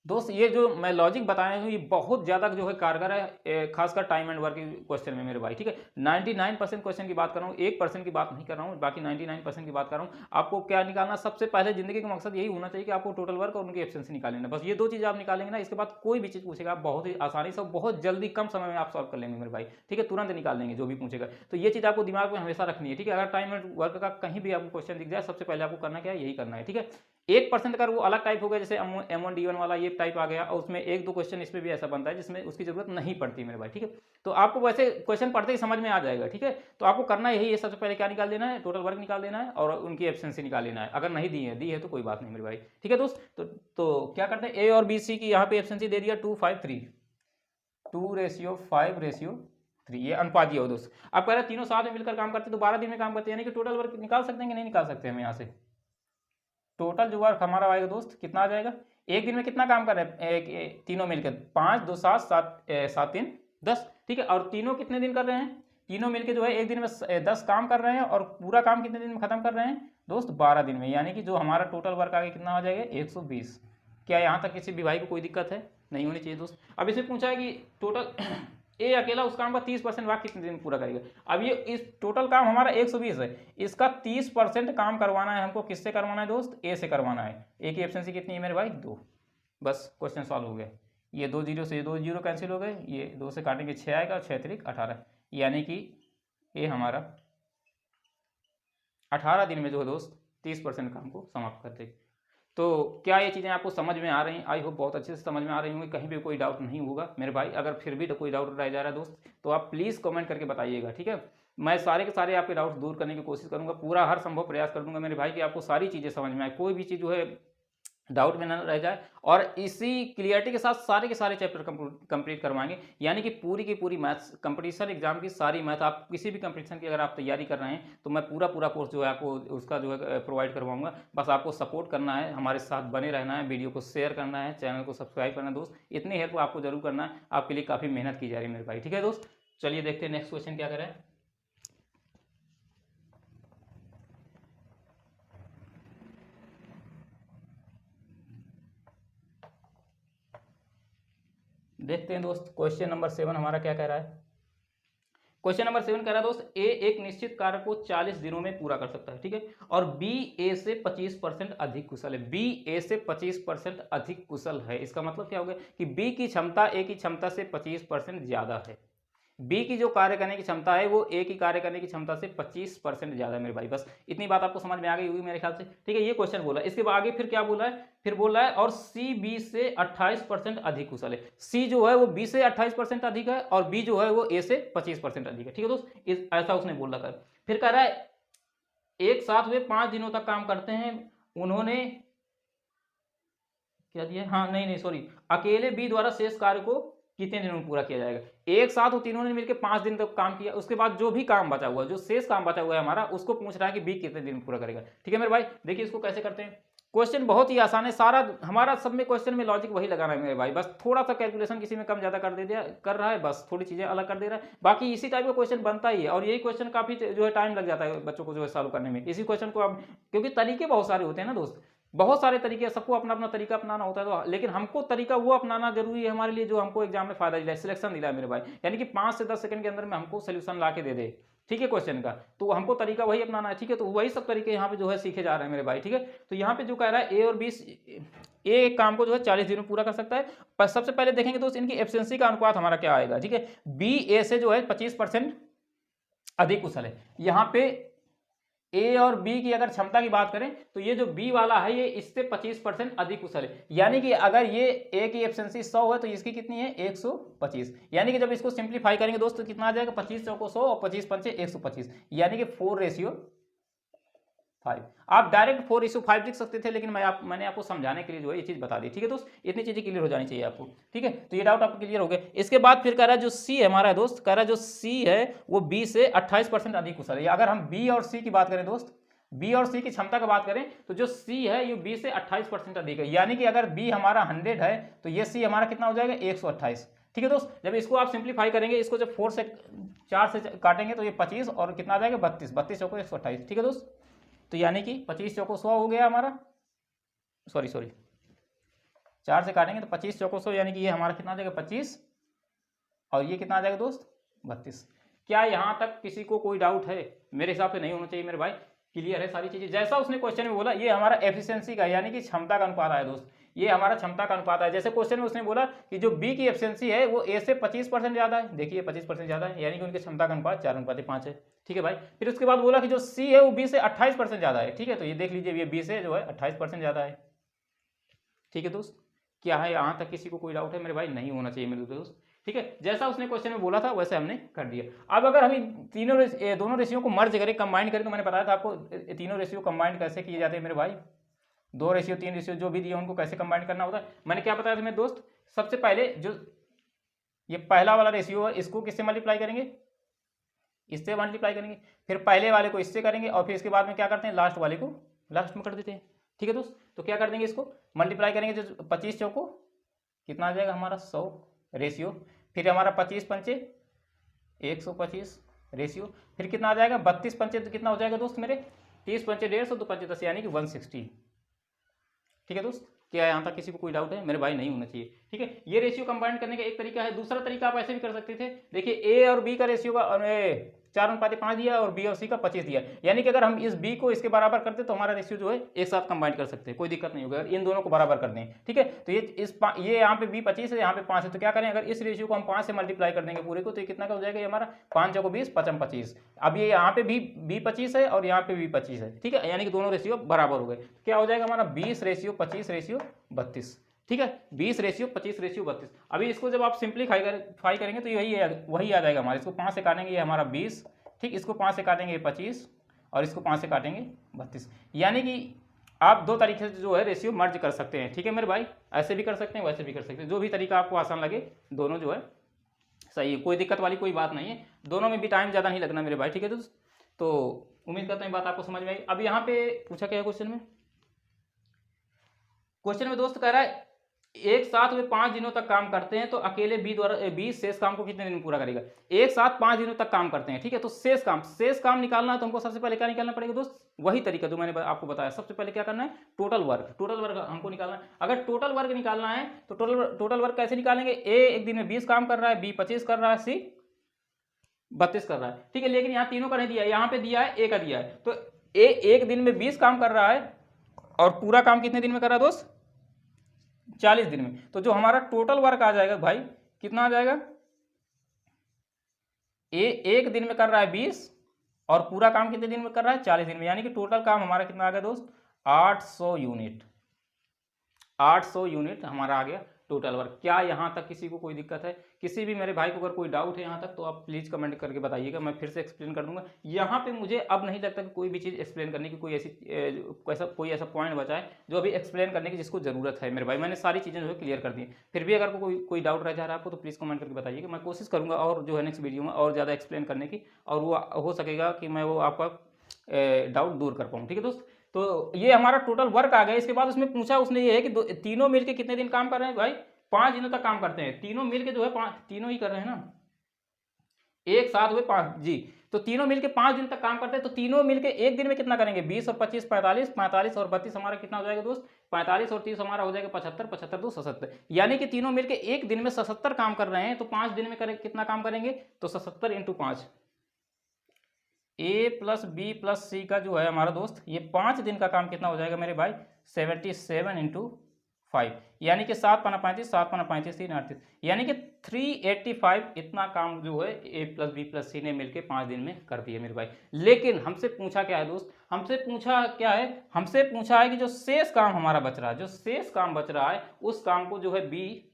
दोस्त। ये जो मैं लॉजिक बताया हूँ ये बहुत ज़्यादा जो है कारगर है, खासकर टाइम एंड वर्क क्वेश्चन में मेरे भाई। ठीक है, 99% क्वेश्चन की बात कर रहा हूँ, 1% की बात नहीं कर रहा हूँ, बाकी 99% की बात कर रहा हूँ। आपको क्या निकालना, सबसे पहले जिंदगी का मकसद यही होना चाहिए कि आपको टोटल वर्क और उनकी एफिशिएंसी निकालना, बस ये दो चीज़ आप निकालेंगे ना, इसके बाद कोई भी चीज़ पूछेगा आप बहुत ही आसानी से बहुत जल्दी कम समय में आप सॉल्व कर लेंगे मेरे भाई। ठीक है, तुरंत निकाल लेंगे जो भी पूछेगा। तो ये चीज़ आपको दिमाग में हमेशा रखनी है। ठीक है, अगर टाइम एंड वर्क का कहीं भी आपको क्वेश्चन दिख जाए, सबसे पहले आपको करना क्या है, यही करना है। ठीक है, 1% अगर वो अलग टाइप हो गया, जैसे M1D1 वाला ये टाइप आ गया और उसमें 1-2 क्वेश्चन इसमें भी ऐसा बनता है जिसमें उसकी जरूरत नहीं पड़ती मेरे भाई। ठीक है, तो आपको वैसे क्वेश्चन पढ़ते ही समझ में आ जाएगा। ठीक है, तो आपको करना यही है, सबसे पहले क्या निकाल देना है, टोटल वर्क निकाल देना है और उनकी एफिशिएंसी निकाल लेना है। अगर नहीं दी है तो कोई बात नहीं मेरे भाई। ठीक है दोस्त, तो क्या करते हैं, ए और बी सी की यहाँ पे एफिशिएंसी दे दिया 2:5:3, 2:5:3, ये अनुपात दिया हो दोस्त। अब कह रहे हैं तीनों साथ में मिलकर काम करते तो 12 दिन में काम करते हैं, यानी कि टोटल वर्क निकाल सकते हैं कि नहीं निकाल सकते हम यहाँ से। टोटल जो वर्क हमारा आएगा दोस्त कितना आ जाएगा, एक दिन में कितना काम कर रहे हैं तीनों मिलकर, 5 2 7 7 3 10। ठीक है, और तीनों कितने दिन कर रहे हैं, तीनों मिलकर जो है एक दिन में 10 काम कर रहे हैं और पूरा काम कितने दिन में खत्म कर रहे हैं दोस्त, 12 दिन में, यानी कि जो हमारा टोटल वर्क आगे कितना आ जाएगा 120। क्या यहाँ तक किसी भी भाई को कोई दिक्कत है, नहीं होनी चाहिए दोस्त। अब इसमें पूछा है कि टोटल ए अकेला उस काम का 30% भाग कितने दिन पूरा करेगा। अब ये इस टोटल काम हमारा 120 है, इसका 30% काम करवाना है हमको, किससे करवाना है दोस्त, ए से करवाना है। ए की एफिशिएंसी कितनी है मेरे भाई, 2। बस क्वेश्चन सॉल्व हो गया। ये 2 जीरो से 2 जीरो कैंसिल हो गए, ये 2 से काटेंगे 6 आएगा, 6 3 18, यानी कि ये हमारा 18 दिन में जो है दोस्त 30% काम को समाप्त कर देगा। तो क्या ये चीज़ें आपको समझ में आ रही हैं, आई होप बहुत अच्छे से समझ में आ रही होंगी, कहीं भी कोई डाउट नहीं होगा मेरे भाई। अगर फिर भी कोई डाउट रह जा रहा है दोस्त तो आप प्लीज़ कमेंट करके बताइएगा। ठीक है, मैं सारे के सारे आपके डाउट्स दूर करने की कोशिश करूंगा, पूरा हर संभव प्रयास कर दूंगा मेरे भाई कि आपको सारी चीज़ें समझ में आए, कोई भी चीज़ जो है डाउट में ना रह जाए। और इसी क्लियरिटी के साथ सारे के सारे चैप्टर कंप्लीट करवाएंगे, यानी कि पूरी की पूरी मैथ्स कंपटीशन एग्जाम की सारी मैथ, आप किसी भी कंपटीशन की अगर आप तैयारी कर रहे हैं तो मैं पूरा कोर्स जो है आपको उसका जो है प्रोवाइड करवाऊंगा। बस आपको सपोर्ट करना है, हमारे साथ बने रहना है, वीडियो को शेयर करना है, चैनल को सब्सक्राइब करना है दोस्त, इतनी हेल्प आपको जरूर करना है, आपके लिए काफ़ी मेहनत की जा रही है मेरे भाई। ठीक है दोस्त, चलिए देखते हैं नेक्स्ट क्वेश्चन क्या करें। देखते हैं दोस्त क्वेश्चन नंबर 7 हमारा क्या कह रहा है। क्वेश्चन नंबर 7 कह रहा है दोस्त, ए एक निश्चित कार्य को 40 दिनों में पूरा कर सकता है। ठीक है, और बी ए से 25% अधिक कुशल है। बी ए से 25% अधिक कुशल है, इसका मतलब क्या हो गया कि बी की क्षमता ए की क्षमता से 25% ज्यादा है। बी की जो कार्य करने की क्षमता है वो ए की कार्य करने की क्षमता से 25% ज्यादा है मेरे भाई। बस इतनी बात आपको समझ में आ गई होगी मेरे ख्याल से। ठीक है, ये क्वेश्चन बोला, इसके बाद आगे फिर क्या बोला है, फिर बोला है और सी बी से 28% अधिक कुशल है। सी जो है वो बी से 28% अधिक है और बी जो है वो ए से 25% अधिक है। ठीक है दोस्त, ऐसा उसने बोल रखा है। फिर कह रहा है एक साथ वे 5 दिनों तक काम करते हैं, उन्होंने क्या दिया, हाँ नहीं नहीं सॉरी, अकेले बी द्वारा शेष कार्य को कितने दिनों में पूरा किया जाएगा। एक साथ वो तीनों ने मिलकर 5 दिन तक काम किया, उसके बाद जो भी काम बचा हुआ, जो शेष काम बचा हुआ है हमारा, उसको पूछ रहा है कि बी कितने दिन में पूरा करेगा। ठीक है मेरे भाई, देखिए इसको कैसे करते हैं। क्वेश्चन बहुत ही आसान है, सारा हमारा सब में क्वेश्चन में लॉजिक वही लगाना है मेरे भाई, बस थोड़ा सा कैलकुलेशन किसी में कम ज्यादा कर दे दिया कर रहा है, बस थोड़ी चीजें अलग कर दे रहा है, बाकी इसी टाइप का क्वेश्चन बनता ही है। और यही क्वेश्चन काफी जो है टाइम लग जाता है बच्चों को जो है सॉल्व करने में, इसी क्वेश्चन को अब, क्योंकि तरीके बहुत सारे होते हैं ना दोस्त, बहुत सारे तरीके, सबको अपना अपना तरीका अपनाना होता है, तो लेकिन हमको तरीका वो अपनाना जरूरी है हमारे लिए जो हमको एग्जाम में फायदा दिलाए, सिलेक्शन दिलाए मेरे भाई, यानी कि 5 से 10 सेकंड के अंदर में हमको सोल्यूशन ला के दे दे। ठीक है क्वेश्चन का, तो हमको तरीका वही अपनाना है। ठीक है, तो वही सब तरीके यहाँ पे जो है सीखे जा रहे हैं मेरे भाई। ठीक है, तो यहाँ पे जो कह रहा है ए और बी, ए एक काम को जो है 40 दिन में पूरा कर सकता है। पर सबसे पहले देखेंगे दोस्त इनकी एफिशिएंसी का अनुपात हमारा क्या आएगा। ठीक है, बी ए से जो है 25% अधिक कुशल है। यहाँ पे ए और बी की अगर क्षमता की बात करें तो ये जो बी वाला है ये इससे 25% अधिक कुशल है, यानी कि अगर ये ए की एफिशिएंसी 100 है तो इसकी कितनी है 125, यानी कि जब इसको सिंप्लीफाई करेंगे दोस्तों कितना आ जाएगा 25 चौको 100 और 25 पंचे 125, यानी कि 4:5। आप डायरेक्ट 4:5 लिख सकते थे, लेकिन मैंने आपको समझाने के लिए जो है ये चीज बता दी। ठीक है दोस्त, इतनी चीजें क्लियर हो जानी चाहिए आपको। ठीक है, तो ये डाउट आपको क्लियर हो गया। इसके बाद फिर कह रहा है जो सी है हमारा दोस्त, कह रहा है जो सी है वो बी से 28% अधिक कुशल है। अगर हम बी और सी की बात करें दोस्त, बी और सी की क्षमता की बात करें तो जो सी है ये बी से 28% अधिक है, यानी कि अगर बी हमारा 100 है तो ये सी हमारा कितना हो जाएगा 128। ठीक है दोस्त, जब इसको आप सिंप्लीफाई करेंगे, इसको जब 4 से काटेंगे तो ये 25 और कितना आ जाएगा 32, 32 चौको 128। ठीक है दोस्त, तो यानी कि 25 चौको 100 हो गया हमारा, सॉरी 4 से काटेंगे तो 25 चौको 100, यानी कि ये हमारा कितना आ जाएगा 25 और ये कितना आ जाएगा दोस्त 32। क्या यहाँ तक किसी को कोई डाउट है? मेरे हिसाब से नहीं होना चाहिए मेरे भाई, क्लियर है सारी चीजें। जैसा उसने क्वेश्चन में बोला ये हमारा एफिशिएंसी का यानी कि क्षमता का अनुपात है दोस्त, ये हमारा क्षमता का अनुपात है। जैसे क्वेश्चन में उसने बोला कि जो बी की एफिशिएंसी है वो ए से 25% ज्यादा है, देखिए 25% ज्यादा है, यानी कि उनकी क्षमता का अनुपात 4:5 है। ठीक है भाई, फिर उसके बाद बोला कि जो सी है वो बी से 28% ज्यादा है। ठीक है, तो ये देख लीजिए ये बी से जो है 28% ज्यादा है। ठीक है दोस्त, क्या है यहाँ तक किसी को कोई डाउट है मेरे भाई? नहीं होना चाहिए मेरे दोस्त। ठीक है, जैसा उसने क्वेश्चन में बोला था वैसे हमने कर दिया। अब अगर हम दोनों रेशियो को मर्ज करें, कंबाइन करें, तो मैंने बताया था आपको तीनों रेशियो कंबाइन कैसे किए जाते हैं मेरे भाई, 2 रेशियो 3 रेशियो जो भी दिए उनको कैसे कंबाइन करना होता है। मैंने क्या बताया था मेरे दोस्त, सबसे पहले जो ये पहला वाला रेशियो है इसको किससे मल्टीप्लाई करेंगे, इससे मल्टीप्लाई करेंगे, फिर पहले वाले को इससे करेंगे और फिर इसके बाद में क्या करते हैं लास्ट वाले को लास्ट में कर देते हैं। ठीक है दोस्त, तो क्या कर देंगे, इसको मल्टीप्लाई करेंगे, जो 25 चौको कितना आ जाएगा हमारा 100 रेशियो, फिर हमारा 25 पंचे 125 रेशियो, फिर कितना आ जाएगा 32 पंचे तो कितना हो जाएगा दोस्त मेरे 30 पंचे 150 2 पंचे 10 यानी कि 160। ठीक है दोस्त, क्या यहाँ तक किसी को कोई डाउट है मेरे भाई? नहीं होना चाहिए। ठीक है, ये रेशियो कंबाइन करने का एक तरीका है। दूसरा तरीका आप ऐसे भी कर सकते थे, देखिए ए और बी का रेशियो का 4:5 दिया और बी और सी का 25 दिया, यानी कि अगर हम इस बी को इसके बराबर करते तो हमारा रेशियो जो है एक साथ कंबाइन कर सकते हैं, कोई दिक्कत नहीं होगा इन दोनों को बराबर कर दें। ठीक है, तो ये यहाँ पे बी 25 है, यहाँ पे 5 है, तो क्या करें अगर इस रेशियो को हम 5 से मल्टीप्लाई कर देंगे पूरे को, तो ये कितना का हो जाएगा, ये हमारा 5 चौको 20 5 25। अब ये यहाँ पे भी बी 25 है और यहाँ पे भी 25 है। ठीक है, यानी कि दोनों रेशियो बराबर हो गए, क्या हो जाएगा हमारा 20:25:32। ठीक है, 20:25:32। अभी इसको जब आप सिंप्लीफाई करेंगे तो वही आ जाएगा हमारा, इसको 5 से काटेंगे ये हमारा 20, ठीक, इसको 5 से काटेंगे 25 और इसको 5 से काटेंगे 32, यानी कि आप 2 तरीके से जो है रेशियो मर्ज कर सकते हैं। ठीक है मेरे भाई, ऐसे भी कर सकते हैं वैसे भी कर सकते हैं, जो भी तरीका आपको आसान लगे दोनों जो है सही है, कोई दिक्कत वाली कोई बात नहीं है, दोनों में भी टाइम ज़्यादा नहीं लगना मेरे भाई। ठीक है दोस्त, तो उम्मीद करता हूँ बात आपको समझ में आई। अब यहाँ पे पूछा क्या है क्वेश्चन में दोस्त कह रहा है एक साथ वे 5 दिनों तक काम करते हैं तो अकेले बी शेष काम को कितने दिन में पूरा करेगा। एक साथ 5 दिनों तक काम करते हैं, ठीक है, तो शेष काम निकालना है तो हमको सबसे पहले क्या निकालना पड़ेगा दोस्त, वही तरीका जो मैंने आपको बताया। सबसे पहले क्या करना है, टोटल वर्क हमको निकालना है। अगर टोटल वर्क निकालना है तो टोटल वर्क कैसे निकालेंगे, ए एक दिन में 20 काम कर रहा है, बी 25 कर रहा है, सी 32 कर रहा है। ठीक है, लेकिन यहाँ तीनों का नहीं दिया है, यहाँ पे दिया है ए का दिया है, तो ए एक दिन में 20 काम कर रहा है और पूरा काम कितने दिन में कर रहा है दोस्त, 40 दिन में। तो जो हमारा टोटल वर्क आ जाएगा भाई कितना आ जाएगा, ए एक दिन में कर रहा है 20 और पूरा काम कितने दिन में कर रहा है, 40 दिन में, यानी कि टोटल काम हमारा कितना आ गया दोस्त 800 यूनिट। 800 यूनिट हमारा आ गया टोटल वर्क। क्या यहाँ तक किसी को कोई दिक्कत है? किसी भी मेरे भाई को अगर कोई डाउट है यहाँ तक तो आप प्लीज़ कमेंट करके बताइएगा, मैं फिर से एक्सप्लेन कर दूंगा। यहाँ पे मुझे अब नहीं लगता कि कोई भी चीज़ एक्सप्लेन करने की कोई ऐसा पॉइंट बचा है जो अभी एक्सप्लेन करने की जिसको ज़रूरत है मेरे भाई। मैंने सारी चीज़ें जो है क्लियर कर दी। फिर भी अगर कोई डाउट रह जा रहा है आपको तो प्लीज़ कमेंट करके बताइएगा, मैं कोशिश करूँगा और जो है नेक्स्ट वीडियो में और ज़्यादा एक्सप्लेन करने की, और वो हो सकेगा कि मैं वो आपका डाउट दूर कर पाऊँ। ठीक है दोस्त, तो ये हमारा टोटल वर्क आ गया। इसके बाद उसमें पूछा उसने ये है कि तीनों मिलके कितने दिन काम कर रहे हैं भाई? 5 दिनों तक काम करते हैं। तीनों मिलके जो है तीनों ही कर रहे हैं ना, एक साथ हुए 5 जी। तो तीनों मिलके 5 दिन तक काम करते हैं। तो तीनों मिलके एक दिन में कितना करेंगे? 20 और 25 45, 45 और 32 हमारा कितना हो जाएगा दोस्त? 45 और 30 हमारा हो जाएगा 75, 75 2 77। यानी कि तीनों मिलके एक दिन में 77 काम कर रहे हैं। तो 5 दिन में कितना काम करेंगे? तो 77 × 5, ए प्लस बी प्लस सी का जो है हमारा दोस्त ये 5 दिन का काम कितना हो जाएगा मेरे भाई? 77 × 5, यानी कि 7 × 35, 7 × 35 3 38, यानी कि 385 इतना काम जो है ए प्लस बी प्लस सी ने मिलकर 5 दिन में कर दिया मेरे भाई। लेकिन हमसे पूछा क्या है दोस्त? हमसे पूछा क्या है? हमसे पूछा है कि जो शेष काम हमारा बच रहा है, जो शेष काम बच रहा है उस काम को जो है बी,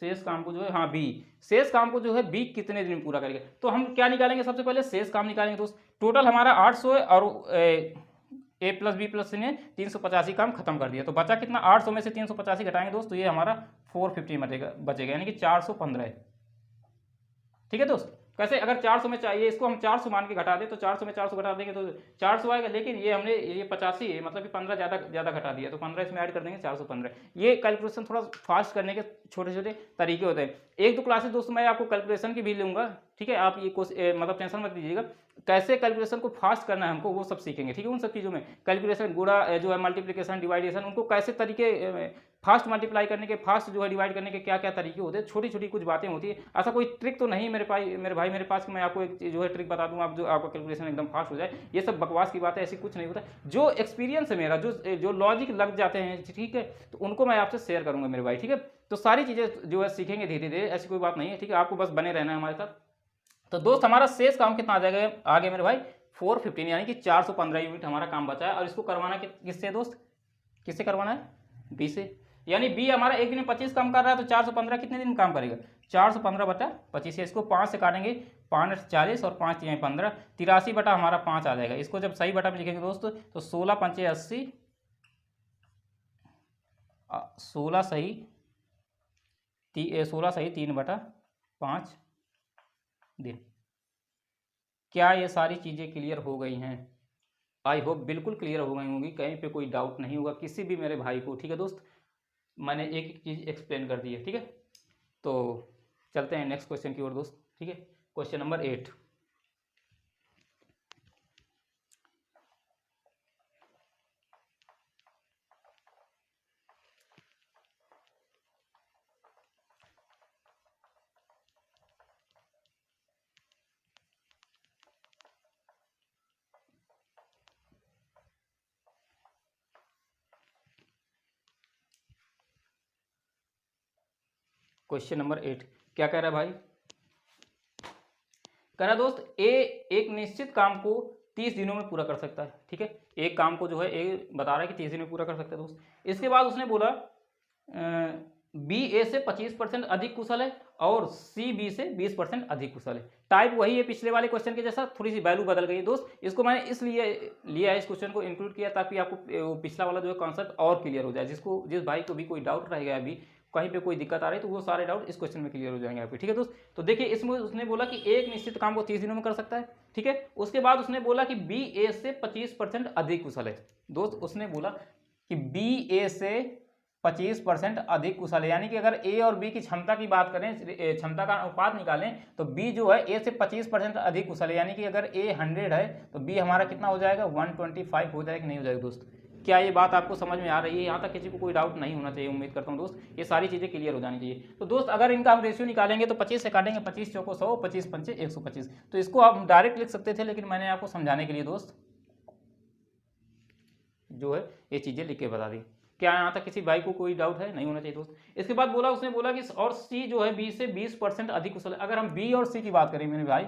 शेष काम को जो है, हाँ बी, शेष काम को जो है बी कितने दिन में पूरा करेगा। तो हम क्या निकालेंगे? सबसे पहले शेष काम निकालेंगे दोस्त। टोटल हमारा 800 है और ए प्लस बी प्लस सी ने 385 काम खत्म कर दिया। तो बचा कितना? 800 में से 385 घटाएंगे दोस्त तो ये हमारा 450 बचेगा, यानी कि 415 है। ठीक है दोस्त, कैसे? अगर 400 में चाहिए, इसको हम 400 मान के घटा दें तो 400 में 400 घटा देंगे तो 400 आएगा। लेकिन ये हमने ये 85 है, मतलब कि 15 ज़्यादा घटा दिया, तो 15 इसमें ऐड कर देंगे, 415। ये कैलकुलेशन थोड़ा फास्ट करने के छोटे छोटे तरीके होते हैं। 1-2 क्लासेस दोस्तों मैं आपको कैलकुलेशन की भी लूँगा। ठीक है, आप ये मतलब टेंशन मत लीजिएगा, कैसे कैलकुलेशन को फास्ट करना है हमको वो सब सीखेंगे। ठीक है, उन सब चीज़ों में कैलकुलेशन, गुणा जो है, मल्टीप्लिकेशन, डिवाइडेशन, उनको कैसे तरीके, फास्ट मल्टीप्लाई करने के, फास्ट जो है डिवाइड करने के क्या क्या तरीके होते हैं, छोटी छोटी कुछ बातें होती है। ऐसा कोई ट्रिक तो नहीं मेरे भाई मेरे पास कि मैं आपको एक जो है ट्रिक बता दूँ आप जो आपका कैलकुलेशन एकदम फास्ट हो जाए। ये सब बकवास की बात है, ऐसी कुछ नहीं होता। जो एक्सपीरियंस है मेरा, जो लॉजिक लग जाते हैं, ठीक है, तो उनको मैं आपसे शेयर करूँगा मेरे भाई। ठीक है, तो सारी चीज़ें जो है सीखेंगे धीरे धीरे, ऐसी कोई बात नहीं है। ठीक है, आपको बस बने रहना है हमारे साथ। तो दोस्त हमारा शेष काम कितना आ जाएगा आगे मेरे भाई? 415, यानी कि 415 यूनिट हमारा काम बचा है। और इसको करवाना किससे दोस्त? किससे करवाना है? बी से। यानी बी हमारा एक दिन में 25 काम कर रहा है, तो 415 कितने दिन में काम करेगा? 415 बटा 25 है। इसको 5 से काटेंगे, 5 40 और 5 15, 83 बटा हमारा 5 आ जाएगा। इसको जब सही बटा में लिखेंगे दोस्त तो 16 पंचे 80, 16 सही 3 बटा 5 दिन। क्या ये सारी चीज़ें क्लियर हो गई हैं? आई होप बिल्कुल क्लियर हो गई होंगी, कहीं पे कोई डाउट नहीं होगा किसी भी मेरे भाई को। ठीक है दोस्त, मैंने एक एक चीज़ एक्सप्लेन कर दी है। ठीक है, तो चलते हैं नेक्स्ट क्वेश्चन की ओर दोस्त। ठीक है, क्वेश्चन नंबर 8। क्वेश्चन नंबर 8 क्या कह रहा है भाई? कह रहा दोस्त ए एक निश्चित काम को 30 दिनों में पूरा कर सकता है। ठीक है, एक काम को जो है ए बता रहा है कि 30 दिन में पूरा कर सकता है दोस्त। इसके बाद उसने बोला बी ए से 25% अधिक कुशल है और सी बी से 20% अधिक कुशल है। टाइप वही है पिछले वाले क्वेश्चन के जैसा, थोड़ी सी वैल्यू बदल गई है दोस्त। इसको मैंने इसलिए लिया है, इस क्वेश्चन को इंक्लूड किया ताकि आपको पिछला वाला जो है कॉन्सेप्ट और क्लियर हो जाए। जिस भाई को भी कोई डाउट रहेगा, अभी कहीं पे कोई दिक्कत आ रही है, तो वो सारे डाउट इस क्वेश्चन में क्लियर हो जाएंगे आपके। ठीक है दोस्त, तो देखिए इसमें उसने बोला कि एक निश्चित काम को 30 दिनों में कर सकता है। ठीक है, उसके बाद उसने बोला कि बी ए से 25% अधिक कुशल है। दोस्त उसने बोला कि बी ए से 25% अधिक कुशल है, यानी कि अगर ए और बी की क्षमता की बात करें, क्षमता का अनुपात निकालें, तो बी जो है ए से 25% अधिक कुशल है। यानी कि अगर ए 100 है तो बी हमारा कितना हो जाएगा? 125 हो जाएगा कि नहीं हो जाएगा दोस्त? क्या ये बात आपको समझ में आ रही है? यहाँ तक किसी को कोई डाउट नहीं होना चाहिए, उम्मीद करता हूँ दोस्त ये सारी चीज़ें क्लियर हो जानी चाहिए। तो दोस्त अगर इनका हम रेशियो निकालेंगे तो 25 से काटेंगे, 25 चौको 100, 25 पंचे 125। तो इसको आप डायरेक्ट लिख सकते थे, लेकिन मैंने आपको समझाने के लिए दोस्त जो है ये चीज़ें लिख के बता दी। क्या यहाँ तक किसी भाई को कोई डाउट है? नहीं होना चाहिए दोस्त। इसके बाद उसने बोला कि और सी जो है बी से 20% अधिक कुशल है। अगर हम बी और सी की बात करें मेरे भाई,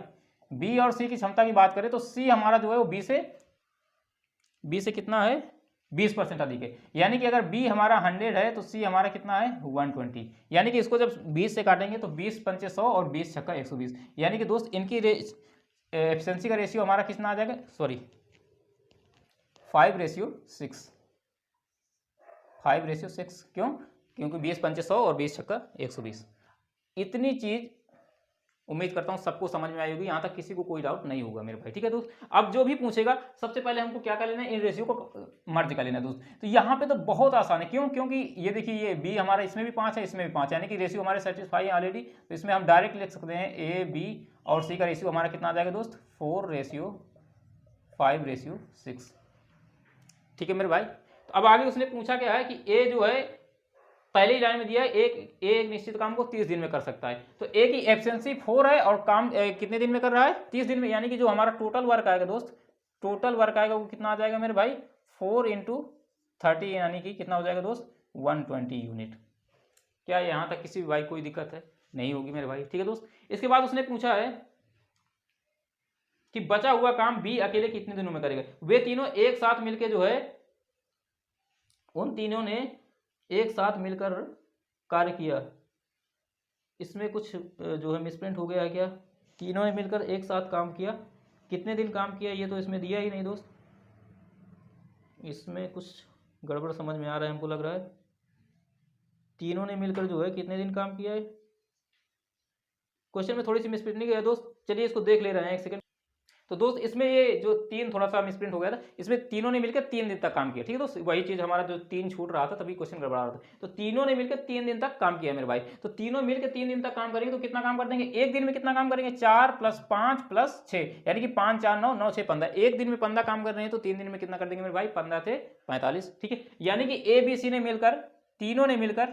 बी और सी की क्षमता की बात करें, तो सी हमारा जो है वो बी से कितना है? 20% अधिक है। यानी कि अगर बी हमारा 100 है तो सी हमारा कितना है 120। यानी कि इसको जब 20 से काटेंगे तो 20 पंचे 100 और 20 छक्का 120। यानी कि दोस्त इनकी एफिशिएंसी का रेशियो हमारा कितना आ जाएगा, सॉरी 5:6। 5:6 क्यों? क्योंकि 20 पंचे 100 और 20 छक्का 120। इतनी चीज उम्मीद करता हूं सबको समझ में आई होगी, यहां तक किसी को कोई डाउट नहीं होगा मेरे भाई। ठीक है दोस्त, अब जो भी पूछेगा सबसे पहले हमको क्या कर लेना है, इन रेशियो को मर्ज कर लेना है दोस्त। तो यहाँ पे तो बहुत आसान है, क्यों? क्योंकि ये देखिए ये बी हमारा इसमें भी 5 है, इसमें भी 5, यानी कि रेशियो हमारे सेटिस्फाई है ऑलरेडी। तो इसमें हम डायरेक्ट लिख सकते हैं ए बी और सी का रेशियो हमारा कितना आ जाएगा दोस्त, 4:5:6। ठीक है मेरे भाई। तो अब आगे उसने पूछा क्या है कि ए जो है पहले ही लाइन में दिया है एक निश्चित काम को 30 दिन में कर सकता है। तो ए की एफिशिएंसी 4 है और काम कितने दिन में कर रहा है, 30 दिन में। यानी कि जो हमारा टोटल वर्क आएगा दोस्त, टोटल वर्क आएगा वो कितना आ जाएगा मेरे भाई, 4 × 30, यानी कि कितना हो जाएगा दोस्त, 120 यूनिट। क्या यहाँ तक किसी भाई कोई दिक्कत है? नहीं होगी मेरे भाई। ठीक है दोस्त, इसके बाद उसने पूछा है कि बचा हुआ काम बी अकेले कितने दिनों में करेगा। वे तीनों एक साथ मिलकर जो है, उन तीनों ने एक साथ मिलकर कार्य किया। इसमें कुछ जो है मिसप्रिंट हो गया है क्या? तीनों ने मिलकर एक साथ काम किया, कितने दिन काम किया ये तो इसमें दिया ही नहीं दोस्त। इसमें कुछ गड़बड़ समझ में आ रहा है हमको लग रहा है। तीनों ने मिलकर जो है कितने दिन काम किया है, क्वेश्चन में थोड़ी सी मिसप्रिंट नहीं गया दोस्त। चलिए इसको देख ले रहे हैं एक सेकंड। तो दोस्त इसमें ये जो 3 थोड़ा सा मिसप्रिंट हो गया था, इसमें तीनों ने मिलकर 3 दिन तक काम किया। ठीक है दोस्त, वही चीज हमारा जो 3 छूट रहा था तभी क्वेश्चन गड़बड़ा रहा था। तो तीनों ने मिलकर 3 दिन तक काम किया मेरे भाई। तो तीनों मिलकर 3 दिन तक काम करेंगे तो कितना काम कर देंगे, एक दिन में कितना काम करेंगे, 4 + 5 + 6, यानी कि 5 4 9 9 6 15। एक दिन में 15 काम कर रहे हैं तो 3 दिन में कितना कर देंगे मेरे भाई, 15 से 45। ठीक है, यानी कि ए बी सी ने मिलकर, तीनों ने मिलकर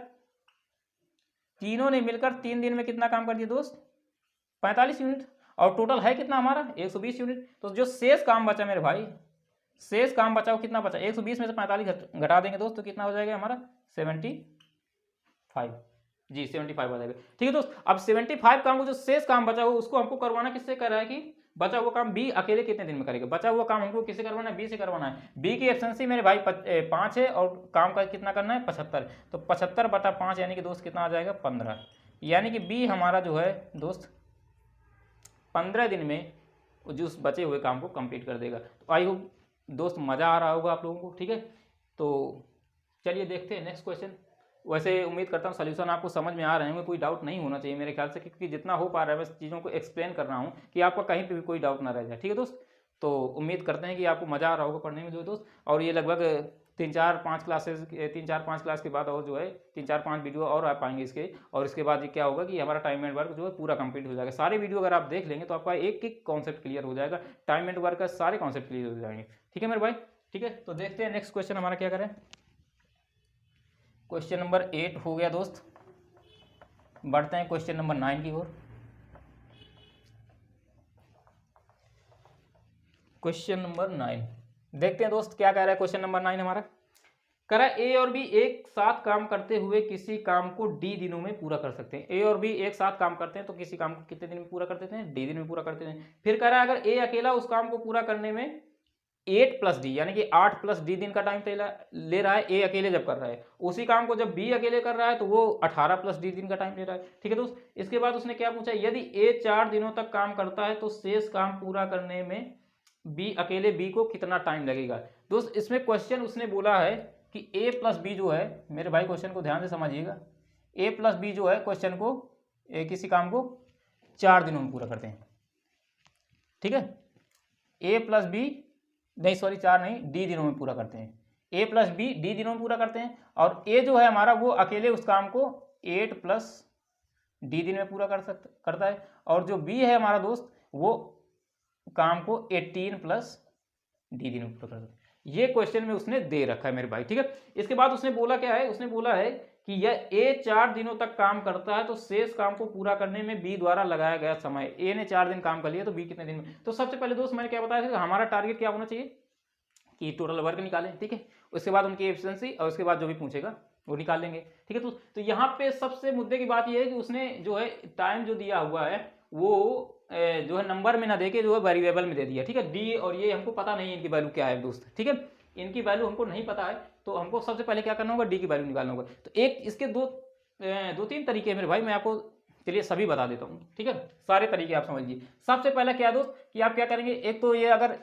3 दिन में कितना काम कर दिया दोस्त, 45 यूनिट। और टोटल है कितना हमारा, 120 यूनिट। तो जो शेष काम बचा मेरे भाई, शेष काम बचा वो कितना बचा, 120 में से 45 घटा देंगे दोस्त तो कितना हो जाएगा हमारा, 75 जी, 75 आ जाएगा। ठीक है दोस्त, अब 75 काम को जो शेष काम बचा हुआ उसको हमको करवाना किससे कर रहा है कि बचा हुआ काम बी अकेले कितने दिन में करेगा। बचा हुआ काम हमको किससे करवाना है, बी से करवाना है। बी की एफिशिएंसी मेरे भाई 5 है और काम का कितना करना है 75। तो 75/5 यानी कि दोस्त कितना आ जाएगा, 15। यानी कि बी हमारा जो है दोस्त 15 दिन में जो उस बचे हुए काम को कंप्लीट कर देगा। तो आई होप दोस्त मज़ा आ रहा होगा आप लोगों को। ठीक है, तो चलिए देखते हैं नेक्स्ट क्वेश्चन। वैसे उम्मीद करता हूँ सॉल्यूशन आपको समझ में आ रहे होंगे, कोई डाउट नहीं होना चाहिए मेरे ख्याल से, क्योंकि जितना हो पा रहा है मैं चीज़ों को एक्सप्लेन कर रहा हूँ कि आपका कहीं पर भी कोई डाउट ना रह जाए। ठीक है दोस्त, तो उम्मीद करते हैं कि आपको मज़ा आ रहा होगा पढ़ने में जो दोस्त। और ये लगभग 3-4-5 क्लास के बाद और जो है 3-4-5 वीडियो और आ पाएंगे इसके। और इसके बाद ये क्या होगा कि हमारा टाइम एंड वर्क जो है पूरा कंप्लीट हो जाएगा। सारे वीडियो अगर आप देख लेंगे तो आपका एक एक कॉन्सेप्ट क्लियर हो जाएगा, टाइम एंड वर्क का सारे कॉन्सेप्ट क्लियर हो जाएंगे। ठीक है मेरे भाई। ठीक है, तो देखते हैं नेक्स्ट क्वेश्चन हमारा क्या करें। क्वेश्चन नंबर 8 हो गया दोस्त, बढ़ते हैं क्वेश्चन नंबर 9 की ओर। क्वेश्चन नंबर 9 देखते हैं दोस्त क्या कह रहा है। क्वेश्चन नंबर 9 हमारा कह रहा है ए और बी एक साथ काम करते हुए किसी काम को डी दिनों में पूरा कर सकते हैं। ए और बी एक साथ काम करते हैं तो किसी काम को कितने दिन में पूरा कर देते हैं, डी दिन में पूरा करते हैं। फिर कह रहा है अगर ए अकेला उस काम को पूरा करने में 8 + डी यानी कि 8 + डी दिन का टाइम ले रहा है, ए अकेले जब कर रहा है, उसी काम को जब बी अकेले कर रहा है तो वो 18 + डी दिन का टाइम ले रहा है। ठीक है दोस्त, इसके बाद उसने क्या पूछा, यदि ए 4 दिनों तक काम करता है तो शेष काम पूरा करने में बी अकेले बी को कितना टाइम लगेगा। दोस्त इसमें क्वेश्चन उसने बोला है कि a + b जो है मेरे भाई, क्वेश्चन को ध्यान से समझिएगा, a + b जो है क्वेश्चन को किसी काम को 4 दिनों में पूरा करते हैं। ठीक है, a + b नहीं, सॉरी 4 नहीं, d दिनों में पूरा करते हैं। a + b d दिनों में पूरा करते हैं और a जो है हमारा वो अकेले उस काम को 8 + d दिन में पूरा करता है और जो b है हमारा दोस्त वो काम को 18 + d दिन में पूरा करता है। ये क्वेश्चन में उसने दे रखा है मेरे भाई। ठीक है, इसके बाद उसने बोला क्या है, उसने बोला है कि यह ए 4 दिनों तक काम करता है तो शेष काम को पूरा करने में बी द्वारा लगाया गया समय, ए ने 4 दिन काम कर लिया तो बी कितने दिन में। तो सबसे पहले दोस्त मैंने क्या बताया था, हमारा टारगेट क्या होना चाहिए कि टोटल वर्क निकालें। ठीक है, उसके बाद उनकी एफिशिएंसी और उसके बाद जो भी पूछेगा वो निकाल लेंगे। ठीक है, तो यहाँ पे सबसे मुद्दे की बात यह है कि उसने जो है टाइम जो दिया हुआ है वो जो है नंबर में ना देके जो है वेरिएबल में दे दिया। ठीक है, डी और ये हमको पता नहीं है इनकी वैल्यू क्या है दोस्त। ठीक है, इनकी वैल्यू हमको नहीं पता है, तो हमको सबसे पहले क्या करना होगा, डी की वैल्यू निकालना होगा। तो एक इसके दो तीन तरीके हैं मेरे भाई, मैं आपको चलिए सभी बता देता हूँ, ठीक है, सारे तरीके आप समझ लीजिए। सबसे पहला क्या दोस्त कि आप क्या करेंगे, एक तो ये अगर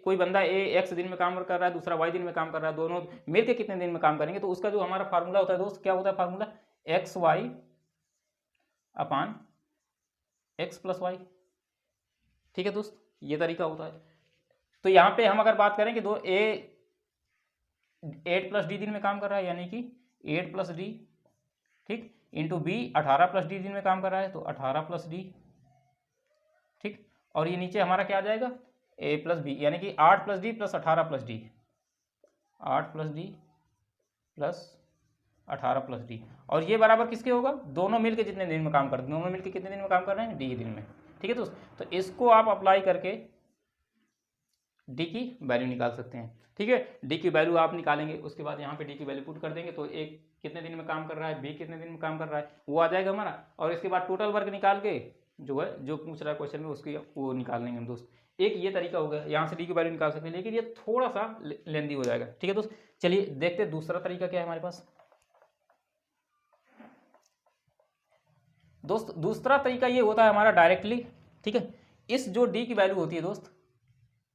कोई बंदा एक्स दिन में काम कर रहा है, दूसरा वाई दिन में काम कर रहा है, दोनों मिलकर कितने दिन में काम करेंगे, तो उसका जो हमारा फार्मूला होता है दोस्त, क्या होता है फार्मूला, एक्स वाई अपान एक्स प्लस वाई, ठीक है दोस्त, ये तरीका होता है। तो यहाँ पे हम अगर बात करें कि 8 प्लस डी दिन में काम कर रहा है, यानी कि 8 प्लस डी, ठीक, इंटू बी 18 प्लस डी दिन में काम कर रहा है, तो 18 प्लस डी, ठीक, और ये नीचे हमारा क्या आ जाएगा, ए प्लस बी, यानी कि 8 plus D plus 18 plus D, 8 plus D plus 18 plus D, और ये बराबर किसके होगा, दोनों मिलके जितने दिन में काम करते हैं, दोनों मिलके कितने दिन में काम कर रहे हैं, डी के दिन में, ठीक है दोस्त। तो इसको आप अप्लाई करके डी की वैल्यू निकाल सकते हैं, ठीक है। डी की वैल्यू आप निकालेंगे, उसके बाद यहाँ पे डी की वैल्यू पुट कर देंगे, तो एक कितने दिन में काम कर रहा है, बी कितने दिन में काम कर रहा है, वो आ जाएगा हमारा, और इसके बाद टोटल वर्क निकाल के जो है जो पूछ रहा है क्वेश्चन में उसकी वो निकाल लेंगे हम दोस्त। एक ये तरीका हो गया, यहाँ से डी की वैल्यू निकाल सकते हैं, लेकिन ये थोड़ा सा लेंदी हो जाएगा, ठीक है दोस्त। चलिए देखते हैं दूसरा तरीका क्या है हमारे पास दोस्त। दूसरा तरीका ये होता है हमारा डायरेक्टली, ठीक है। इस जो डी की वैल्यू होती है दोस्त,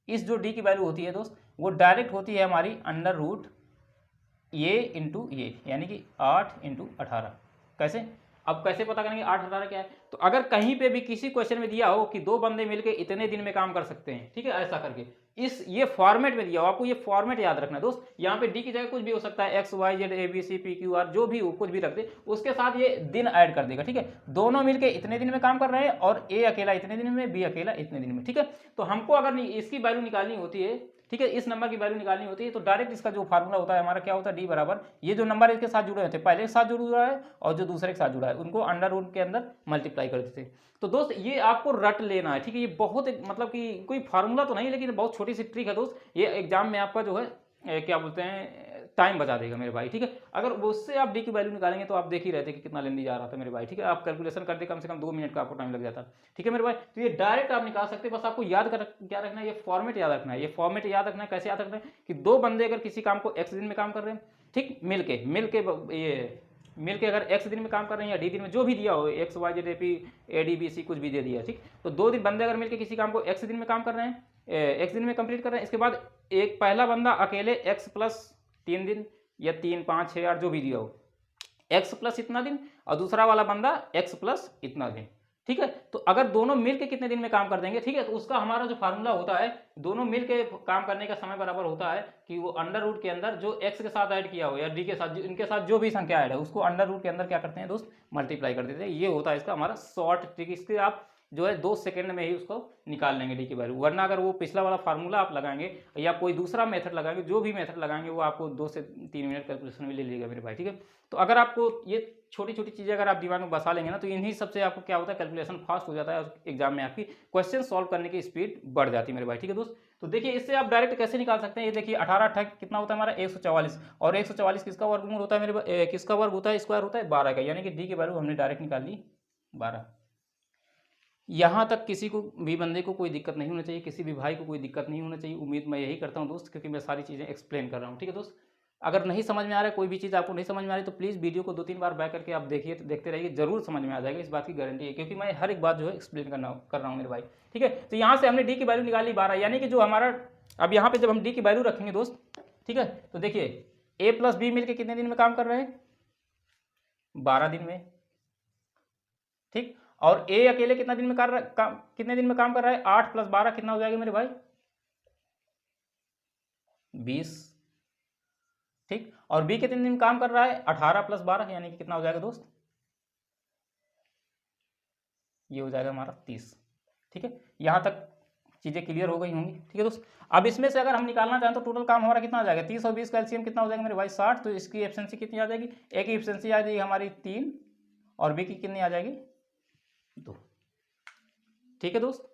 इस जो डी की वैल्यू होती है दोस्त, वो डायरेक्ट होती है हमारी अंडर रूट ये इंटू ये, यानी कि 8 इंटू 18। कैसे, अब कैसे पता करेंगे 8 18 क्या है, तो अगर कहीं पे भी किसी क्वेश्चन में दिया हो कि दो बंदे मिलके इतने दिन में काम कर सकते हैं, ठीक है, ऐसा करके इस ये फॉर्मेट में दिया हो, आपको ये फॉर्मेट याद रखना है दोस्त। यहाँ पे डी की जगह कुछ भी हो सकता है, X Y Z A B C P Q R, जो भी हो कुछ भी रख दे, उसके साथ ये दिन ऐड कर देगा, ठीक है। दोनों मिलके इतने दिन में काम कर रहे हैं और ए अकेला इतने दिन में, बी अकेला इतने दिन में, ठीक है। तो हमको अगर इसकी वैल्यू निकालनी होती है, ठीक है, इस नंबर की वैल्यू निकालनी होती है, तो डायरेक्ट इसका जो फार्मूला होता है हमारा क्या होता है, डी बराबर ये जो नंबर इसके साथ जुड़े होते हैं, पहले के साथ जुड़ा है और जो दूसरे के साथ जुड़ा है, उनको अंडर रूट के अंदर मल्टीप्लाई कर देते हैं। तो दोस्त ये आपको रट लेना है, ठीक है, ये बहुत मतलब कि कोई फार्मूला तो नहीं, लेकिन बहुत छोटी सी ट्रिक है दोस्त, ये एग्जाम में आपका जो है क्या बोलते हैं टाइम बचा देगा मेरे भाई, ठीक है। अगर उससे आप डी की वैल्यू निकालेंगे तो आप देख ही रहते कि कितना लेंदी जा रहा था मेरे भाई, ठीक है। आप कैलकुलेशन करते कम से कम 2 मिनट का आपको टाइम लग जाता, ठीक है मेरे भाई। तो ये डायरेक्ट आप निकाल सकते हैं, बस आपको याद कर क्या रखना है, ये फॉर्मेट याद रखना है। ये फॉर्मेट याद रखना है, कैसे याद रखना है कि दो बंदे अगर किसी काम को एक्स दिन में काम कर रहे हैं, ठीक, मिलके अगर एक्स दिन में काम कर रहे हैं या डी दिन में, जो भी दिया हो, X Y Z A P A D B C कुछ भी दे दिया, ठीक। तो दो दिन बंदे अगर मिलके किसी काम को एक्स दिन में काम कर रहे हैं, एक्स दिन में कंप्लीट कर रहे हैं, इसके बाद एक पहला बंदा अकेले एक्स प्लस 3 दिन या 3 5 6 8 जो भी दिया हो, एक्स प्लस इतना दिन, और दूसरा वाला बंदा एक्स प्लस इतना दिन, ठीक है। तो अगर दोनों मिलके कितने दिन में काम कर देंगे, ठीक है, तो उसका हमारा जो फार्मूला होता है, दोनों मिलके काम करने का समय बराबर होता है कि वो अंडर रूट के अंदर जो एक्स के साथ ऐड किया हो या डी के साथ, इनके साथ जो भी संख्या ऐड है, उसको अंडर रूट के अंदर क्या करते हैं दोस्त, मल्टीप्लाई कर देते हैं। ये होता है इसका हमारा शॉर्ट ट्रिक। इसके आप जो है 2 सेकंड में ही उसको निकाल लेंगे डी की वैल्यू, वरना अगर वो पिछला वाला फार्मूला आप लगाएंगे या कोई दूसरा मेथड लगाएंगे, जो भी मेथड लगाएंगे वो आपको 2 से 3 मिनट कैलकुलेशन में ले लेगा मेरे भाई, ठीक है। तो अगर आपको ये छोटी छोटी चीज़ें अगर आप दिमाग में बसा लेंगे ना, तो इन्हीं सबसे आपको क्या होता है, कैलकुलेशन फास्ट हो जाता है और एग्जाम में आपकी क्वेश्चन सॉल्व करने की स्पीड बढ़ जाती है मेरे भाई, ठीक है दोस्त। तो देखिए इससे आप डायरेक्ट कैसे निकाल सकते हैं, ये देखिए 18 18 कितना होता है हमारा 144, और 144 किसका वर्गमूल होता है मेरे किसका वर्ग होता है, स्क्वायर होता है 12 का, यानी कि डी की वैल्यू हमने डायरेक्ट निकाल ली 12। यहाँ तक किसी को भी बंदे को कोई दिक्कत नहीं होनी चाहिए, किसी भी भाई को कोई दिक्कत नहीं होना चाहिए, उम्मीद मैं यही करता हूँ दोस्त, क्योंकि मैं सारी चीज़ें एक्सप्लेन कर रहा हूँ, ठीक है दोस्त। अगर नहीं समझ में आ रहा है, कोई भी चीज़ आपको नहीं समझ में आ रही, तो प्लीज़ वीडियो को 2-3 बार बैक करके आप देखिए, देखते रहिए, जरूर समझ में आ जाएगा, इस बात की गारंटी है, क्योंकि मैं हर एक बात जो है एक्सप्लेन कर रहा हूँ मेरे भाई, ठीक है। तो यहाँ से हमने डी की वैल्यू निकाली 12, यानी कि जो हमारा अब यहाँ पे जब हम डी की वैल्यू रखेंगे दोस्त, ठीक है, तो देखिए ए प्लस बी मिलकर कितने दिन में काम कर रहे हैं, 12 दिन में, ठीक। और ए अकेले कितना दिन में कितने दिन में काम कर रहा है, 8 + 12 कितना हो जाएगा मेरे भाई, 20, ठीक। और बी कितने दिन में काम कर रहा है, 18 + 12 यानी कि कितना हो जाएगा दोस्त, ये हो जाएगा हमारा 30, ठीक है। यहां तक चीजें क्लियर हो गई होंगी, ठीक है दोस्त। अब इसमें से अगर हम निकालना चाहें तो टोटल काम हमारा कितना आ जाएगा, 30 और 20 का एलसीएम कितना हो जाएगा मेरे भाई, 60। तो इसकी एफिशिएंसी कितनी आ जाएगी, ए की एफिशिएंसी आ जाएगी हमारी 3 और बी की कितनी आ जाएगी 2, ठीक है दोस्त।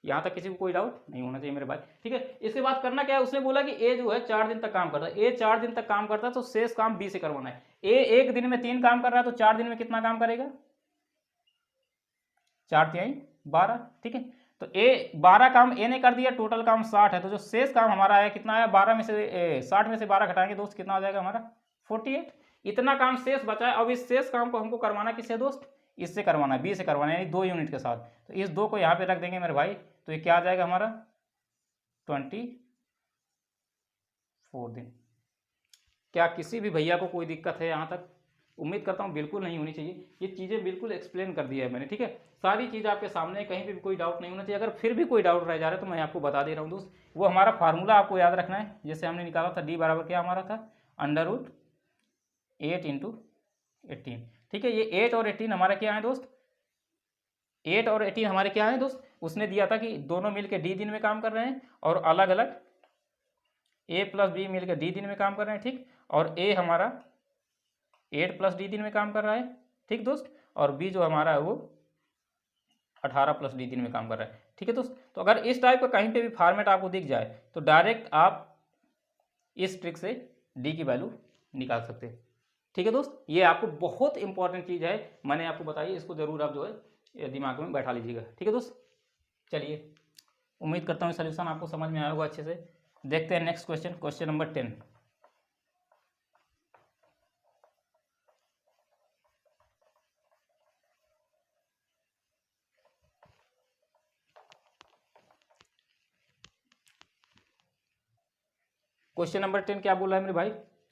यहाँ तक किसी को कोई डाउट नहीं होना चाहिए मेरे भाई, ठीक है। इसके बाद करना क्या है, उसने बोला कि ए जो है 4 दिन तक काम करता है, ए 4 दिन तक काम करता है, तो शेष काम बी से करवाना है। ए एक दिन में 3 काम कर रहा है, तो 4 दिन में कितना काम करेगा, 4 × 3 = 12, ठीक है। तो ए 12 काम ए ने कर दिया, टोटल काम 60 है, तो जो शेष काम हमारा है कितना है, 12 में से 60 में से 12 घटाएंगे दोस्त, कितना आ जाएगा हमारा 48। इतना काम शेष बचा है। अब इस शेष काम को हमको करवाना किससे दोस्त, इससे करवाना है, बी से करवाना है, यानी 2 यूनिट के साथ। तो इस 2 को यहाँ पे रख देंगे मेरे भाई, तो ये क्या आ जाएगा हमारा 24 दिन। क्या किसी भी भैया को कोई दिक्कत है यहाँ तक? उम्मीद करता हूँ बिल्कुल नहीं होनी चाहिए। ये चीज़ें बिल्कुल एक्सप्लेन कर दी है मैंने, ठीक है, सारी चीज़ आपके सामने, कहीं पे भी कोई डाउट नहीं होना चाहिए। अगर फिर भी कोई डाउट रह जा रहा है तो मैं आपको बता दे रहा हूँ दोस्त, वो हमारा फार्मूला आपको याद रखना है। जैसे हमने निकाला था डी बराबर क्या हमारा था, √8 × 18, ठीक है। ये 8 और 18 हमारा क्या है दोस्त, 8 और 18 हमारे क्या है दोस्त, उसने दिया था कि दोनों मिलकर डी दिन में काम कर रहे हैं और अलग अलग ए प्लस बी मिलकर डी दिन में काम कर रहे हैं, ठीक। और ए हमारा 8 + डी दिन में काम कर रहा है, ठीक दोस्त, और बी जो हमारा है वो 18 + डी दिन में काम कर रहा है, ठीक है दोस्त। तो अगर इस टाइप का कहीं पे भी फॉर्मेट आपको दिख जाए तो डायरेक्ट आप इस ट्रिक से डी की वैल्यू निकाल सकते हैं, ठीक है दोस्त। ये आपको बहुत इंपॉर्टेंट चीज़ है, मैंने आपको बताई, इसको जरूर आप जो है दिमाग में बैठा लीजिएगा, ठीक है दोस्त। चलिए, उम्मीद करता हूँ सॉल्यूशन आपको समझ में आया होगा अच्छे से। देखते हैं next question, question number 10। Question number 10 क्या बोल रहा है मेरे भाई,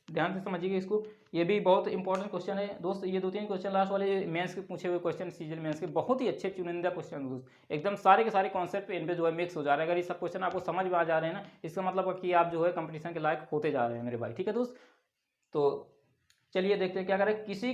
ध्यान से समझिएगा इसको। ये भी बहुत इंपॉर्टेंट क्वेश्चन है दोस्त। ये 2-3 क्वेश्चन लास्ट वाले मेंस के पूछे हुए क्वेश्चन, सीजन मेंस के बहुत ही अच्छे चुनिंदा क्वेश्चन दोस्त, एकदम सारे के सारे कॉन्सेप्ट इन पे जो है मिक्स हो जा रहा है। अगर ये सब क्वेश्चन आपको समझ में आ जा रहे हैं ना, इसका मतलब कि आप जो है कंपटीशन के लायक होते जा रहे हैं मेरे भाई, ठीक है दोस्त। तो चलिए देखते हैं क्या करें। किसी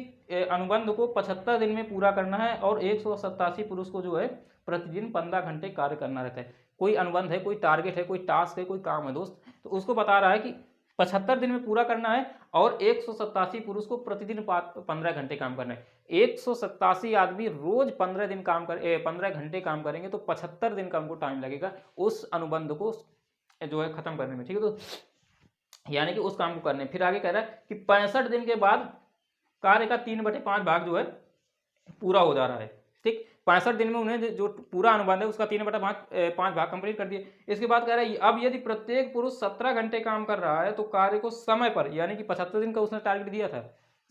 अनुबंध को 75 दिन में पूरा करना है और 187 पुरुष को जो है प्रतिदिन 15 घंटे कार्य करना रहता है। कोई अनुबंध है, कोई टारगेट है, कोई टास्क है, कोई काम है दोस्त, तो उसको बता रहा है कि 75 दिन में पूरा करना है और 187 पुरुष को प्रतिदिन 15 घंटे काम करना है। 187 आदमी रोज 15 दिन काम कर 15 घंटे काम करेंगे तो 75 दिन का हमको टाइम लगेगा उस अनुबंध को जो है खत्म करने में, ठीक है। तो यानी कि उस काम को करने, फिर आगे कह रहा है कि 65 दिन के बाद कार्य का 3/5 भाग जो है पूरा हो जा रहा है, ठीक। 65 दिन में उन्हें जो पूरा अनुबंध है उसका 3/5 भाग कंप्लीट कर दिए। इसके बाद कह रहा है अब यदि प्रत्येक पुरुष 17 घंटे काम कर रहा है तो कार्य को समय पर, यानी कि 75 दिन का उसने टारगेट दिया था,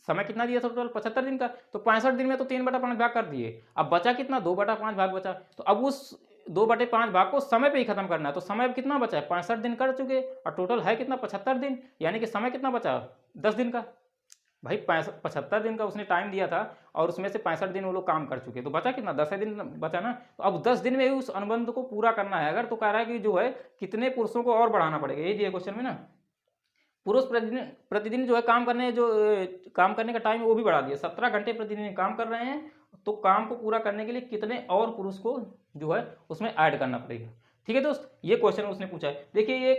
समय कितना दिया था टोटल 75 दिन का, तो 65 दिन में तो 3/5 भाग कर दिए। अब बचा कितना, 2/5 भाग बचा। तो अब उस 2/5 भाग को समय पे ही खत्म करना है। तो समय अब कितना बचा है, 65 दिन कर चुके और टोटल है कितना 75 दिन, यानी कि समय कितना बचा 10 दिन का। भाई 75 दिन का उसने टाइम दिया था और उसमें से 65 दिन वो लोग काम कर चुके, तो बचा कितना 10 दिन बचा ना। तो अब 10 दिन में ही उस अनुबंध को पूरा करना है अगर, तो कह रहा है कि जो है कितने पुरुषों को और बढ़ाना पड़ेगा, ये दिया क्वेश्चन में ना। पुरुष प्रतिदिन जो है काम करने का टाइम वो भी बढ़ा दिया, 17 घंटे प्रतिदिन काम कर रहे हैं, तो काम को पूरा करने के लिए कितने और पुरुष को जो है उसमें ऐड करना पड़ेगा, ठीक है दोस्त। ये क्वेश्चन उसने पूछा है। देखिए ये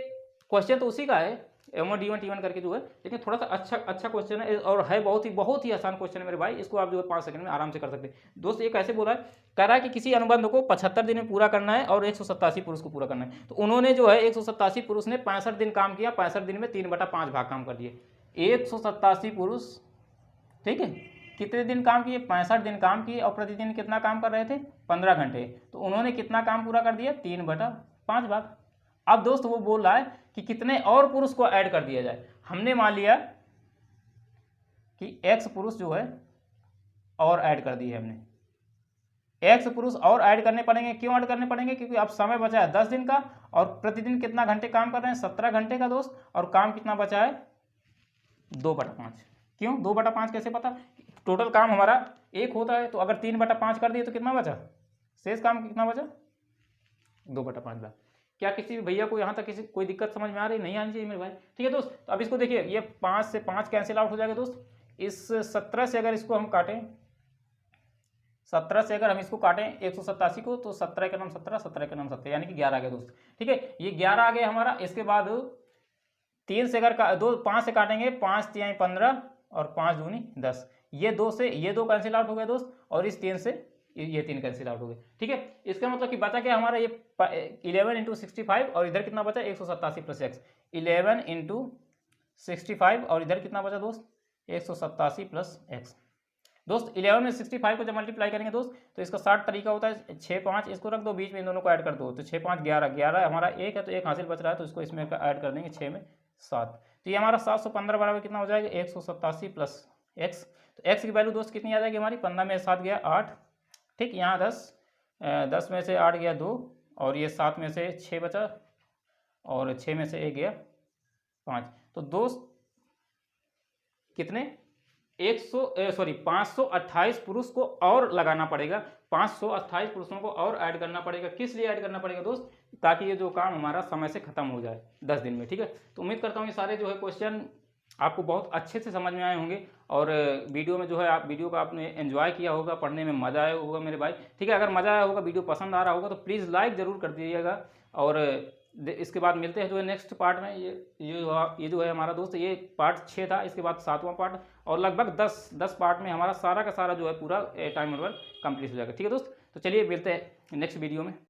क्वेश्चन तो उसी का है, M1 D1 T1 करके जो है, लेकिन थोड़ा सा अच्छा क्वेश्चन है और है बहुत ही आसान क्वेश्चन है मेरे भाई। इसको आप जो है 5 सेकंड में आराम से कर सकते हैं दोस्त। ये कैसे बोला है, कह रहा है कि किसी अनुबंध को 75 दिन में पूरा करना है और 187 पुरुष को पूरा करना है। तो उन्होंने जो है 187 पुरुष ने 65 दिन काम किया, 65 दिन में 3/5 भाग काम कर दिए। 187 पुरुष, ठीक है, कितने दिन काम किए, 65 दिन काम किए और प्रतिदिन कितना काम कर रहे थे 15 घंटे। तो उन्होंने कितना काम पूरा कर दिया 3/5 भाग। अब दोस्त वो बोल रहा है कि कितने और पुरुष को ऐड कर दिया जाए। हमने मान लिया कि X पुरुष जो है और ऐड कर दिए हमने, X पुरुष और ऐड करने पड़ेंगे। क्यों ऐड करने पड़ेंगे, क्योंकि अब समय बचा है 10 दिन का और प्रतिदिन कितना घंटे काम कर रहे हैं 17 घंटे का दोस्त, और काम कितना बचा है 2/5। क्यों 2/5 कैसे पता, टोटल काम हमारा 1 होता है, तो अगर 3/5 कर दिए तो कितना बचा, शेष काम कितना बचा 2/5 भाग। क्या किसी भी भैया को यहाँ तक कोई दिक्कत समझ में आ रही, नहीं आनी चाहिए मेरे भाई, ठीक है दोस्त। तो अब इसको देखिए, ये 5 से 5 कैंसिल आउट हो जाएगा दोस्त। इस 17 से अगर इसको हम काटें, 17 से अगर हम इसको काटें 187 को, तो 17 का नाम 17, 17 का नाम 17, यानी कि 11 आ गया दोस्त, ठीक है। ये 11 आ गया हमारा। इसके बाद 3 से अगर 5 से काटेंगे, 5 × 3 = 15 और 5 × 2 = 10। ये 2 से ये 2 कैंसिल आउट हो गया दोस्त, और इस 3 से ये 3 कैंसिल आउट हो गए, ठीक है। इसका मतलब कि बचा क्या हमारा, ये 11 × 65 और इधर कितना बचा 187 + x, 11 × 65 और इधर कितना बचा दोस्त 187 + x, दोस्त 11 में 65 को जब मल्टीप्लाई करेंगे दोस्त तो इसका 60 तरीका होता है। 6 5 इसको रख दो बीच में, इन दोनों को ऐड कर दो, तो 6 5 11, 11 हमारा एक है तो एक हासिल बच रहा है, तो इसको इसमें ऐड कर देंगे 6 में 7, तो ये हमारा 715 बराबर कितना हो जाएगा 187 प्लस एक्स। तो एक्स की वैल्यू दोस्त कितनी आ जाएगी हमारी, 15 में 7 गया 8, ठीक, यहाँ 10 में से 8 गया 2, और ये 7 में से 6 बचा, और 6 में से 1 गया 5। तो दोस्त कितने 528 पुरुष को और लगाना पड़ेगा, 528 पुरुषों को और ऐड करना पड़ेगा। किस लिए ऐड करना पड़ेगा दोस्त, ताकि ये जो काम हमारा समय से खत्म हो जाए 10 दिन में, ठीक है। तो उम्मीद करता हूँ ये सारे जो है क्वेश्चन आपको बहुत अच्छे से समझ में आए होंगे, और वीडियो में जो है आप वीडियो को आपने एंजॉय किया होगा, पढ़ने में मज़ा आया होगा मेरे भाई, ठीक है। अगर मज़ा आया होगा, वीडियो पसंद आ रहा होगा तो प्लीज़ लाइक ज़रूर कर दीजिएगा, और इसके बाद मिलते हैं जो है नेक्स्ट पार्ट में। ये जो है हमारा दोस्त, ये पार्ट 6 था, इसके बाद 7वां पार्ट, और लगभग 10 पार्ट में हमारा सारा का सारा जो है पूरा टाइम वर्क कंप्लीट हो जाएगा, ठीक है दोस्त। तो चलिए मिलते हैं नेक्स्ट वीडियो में।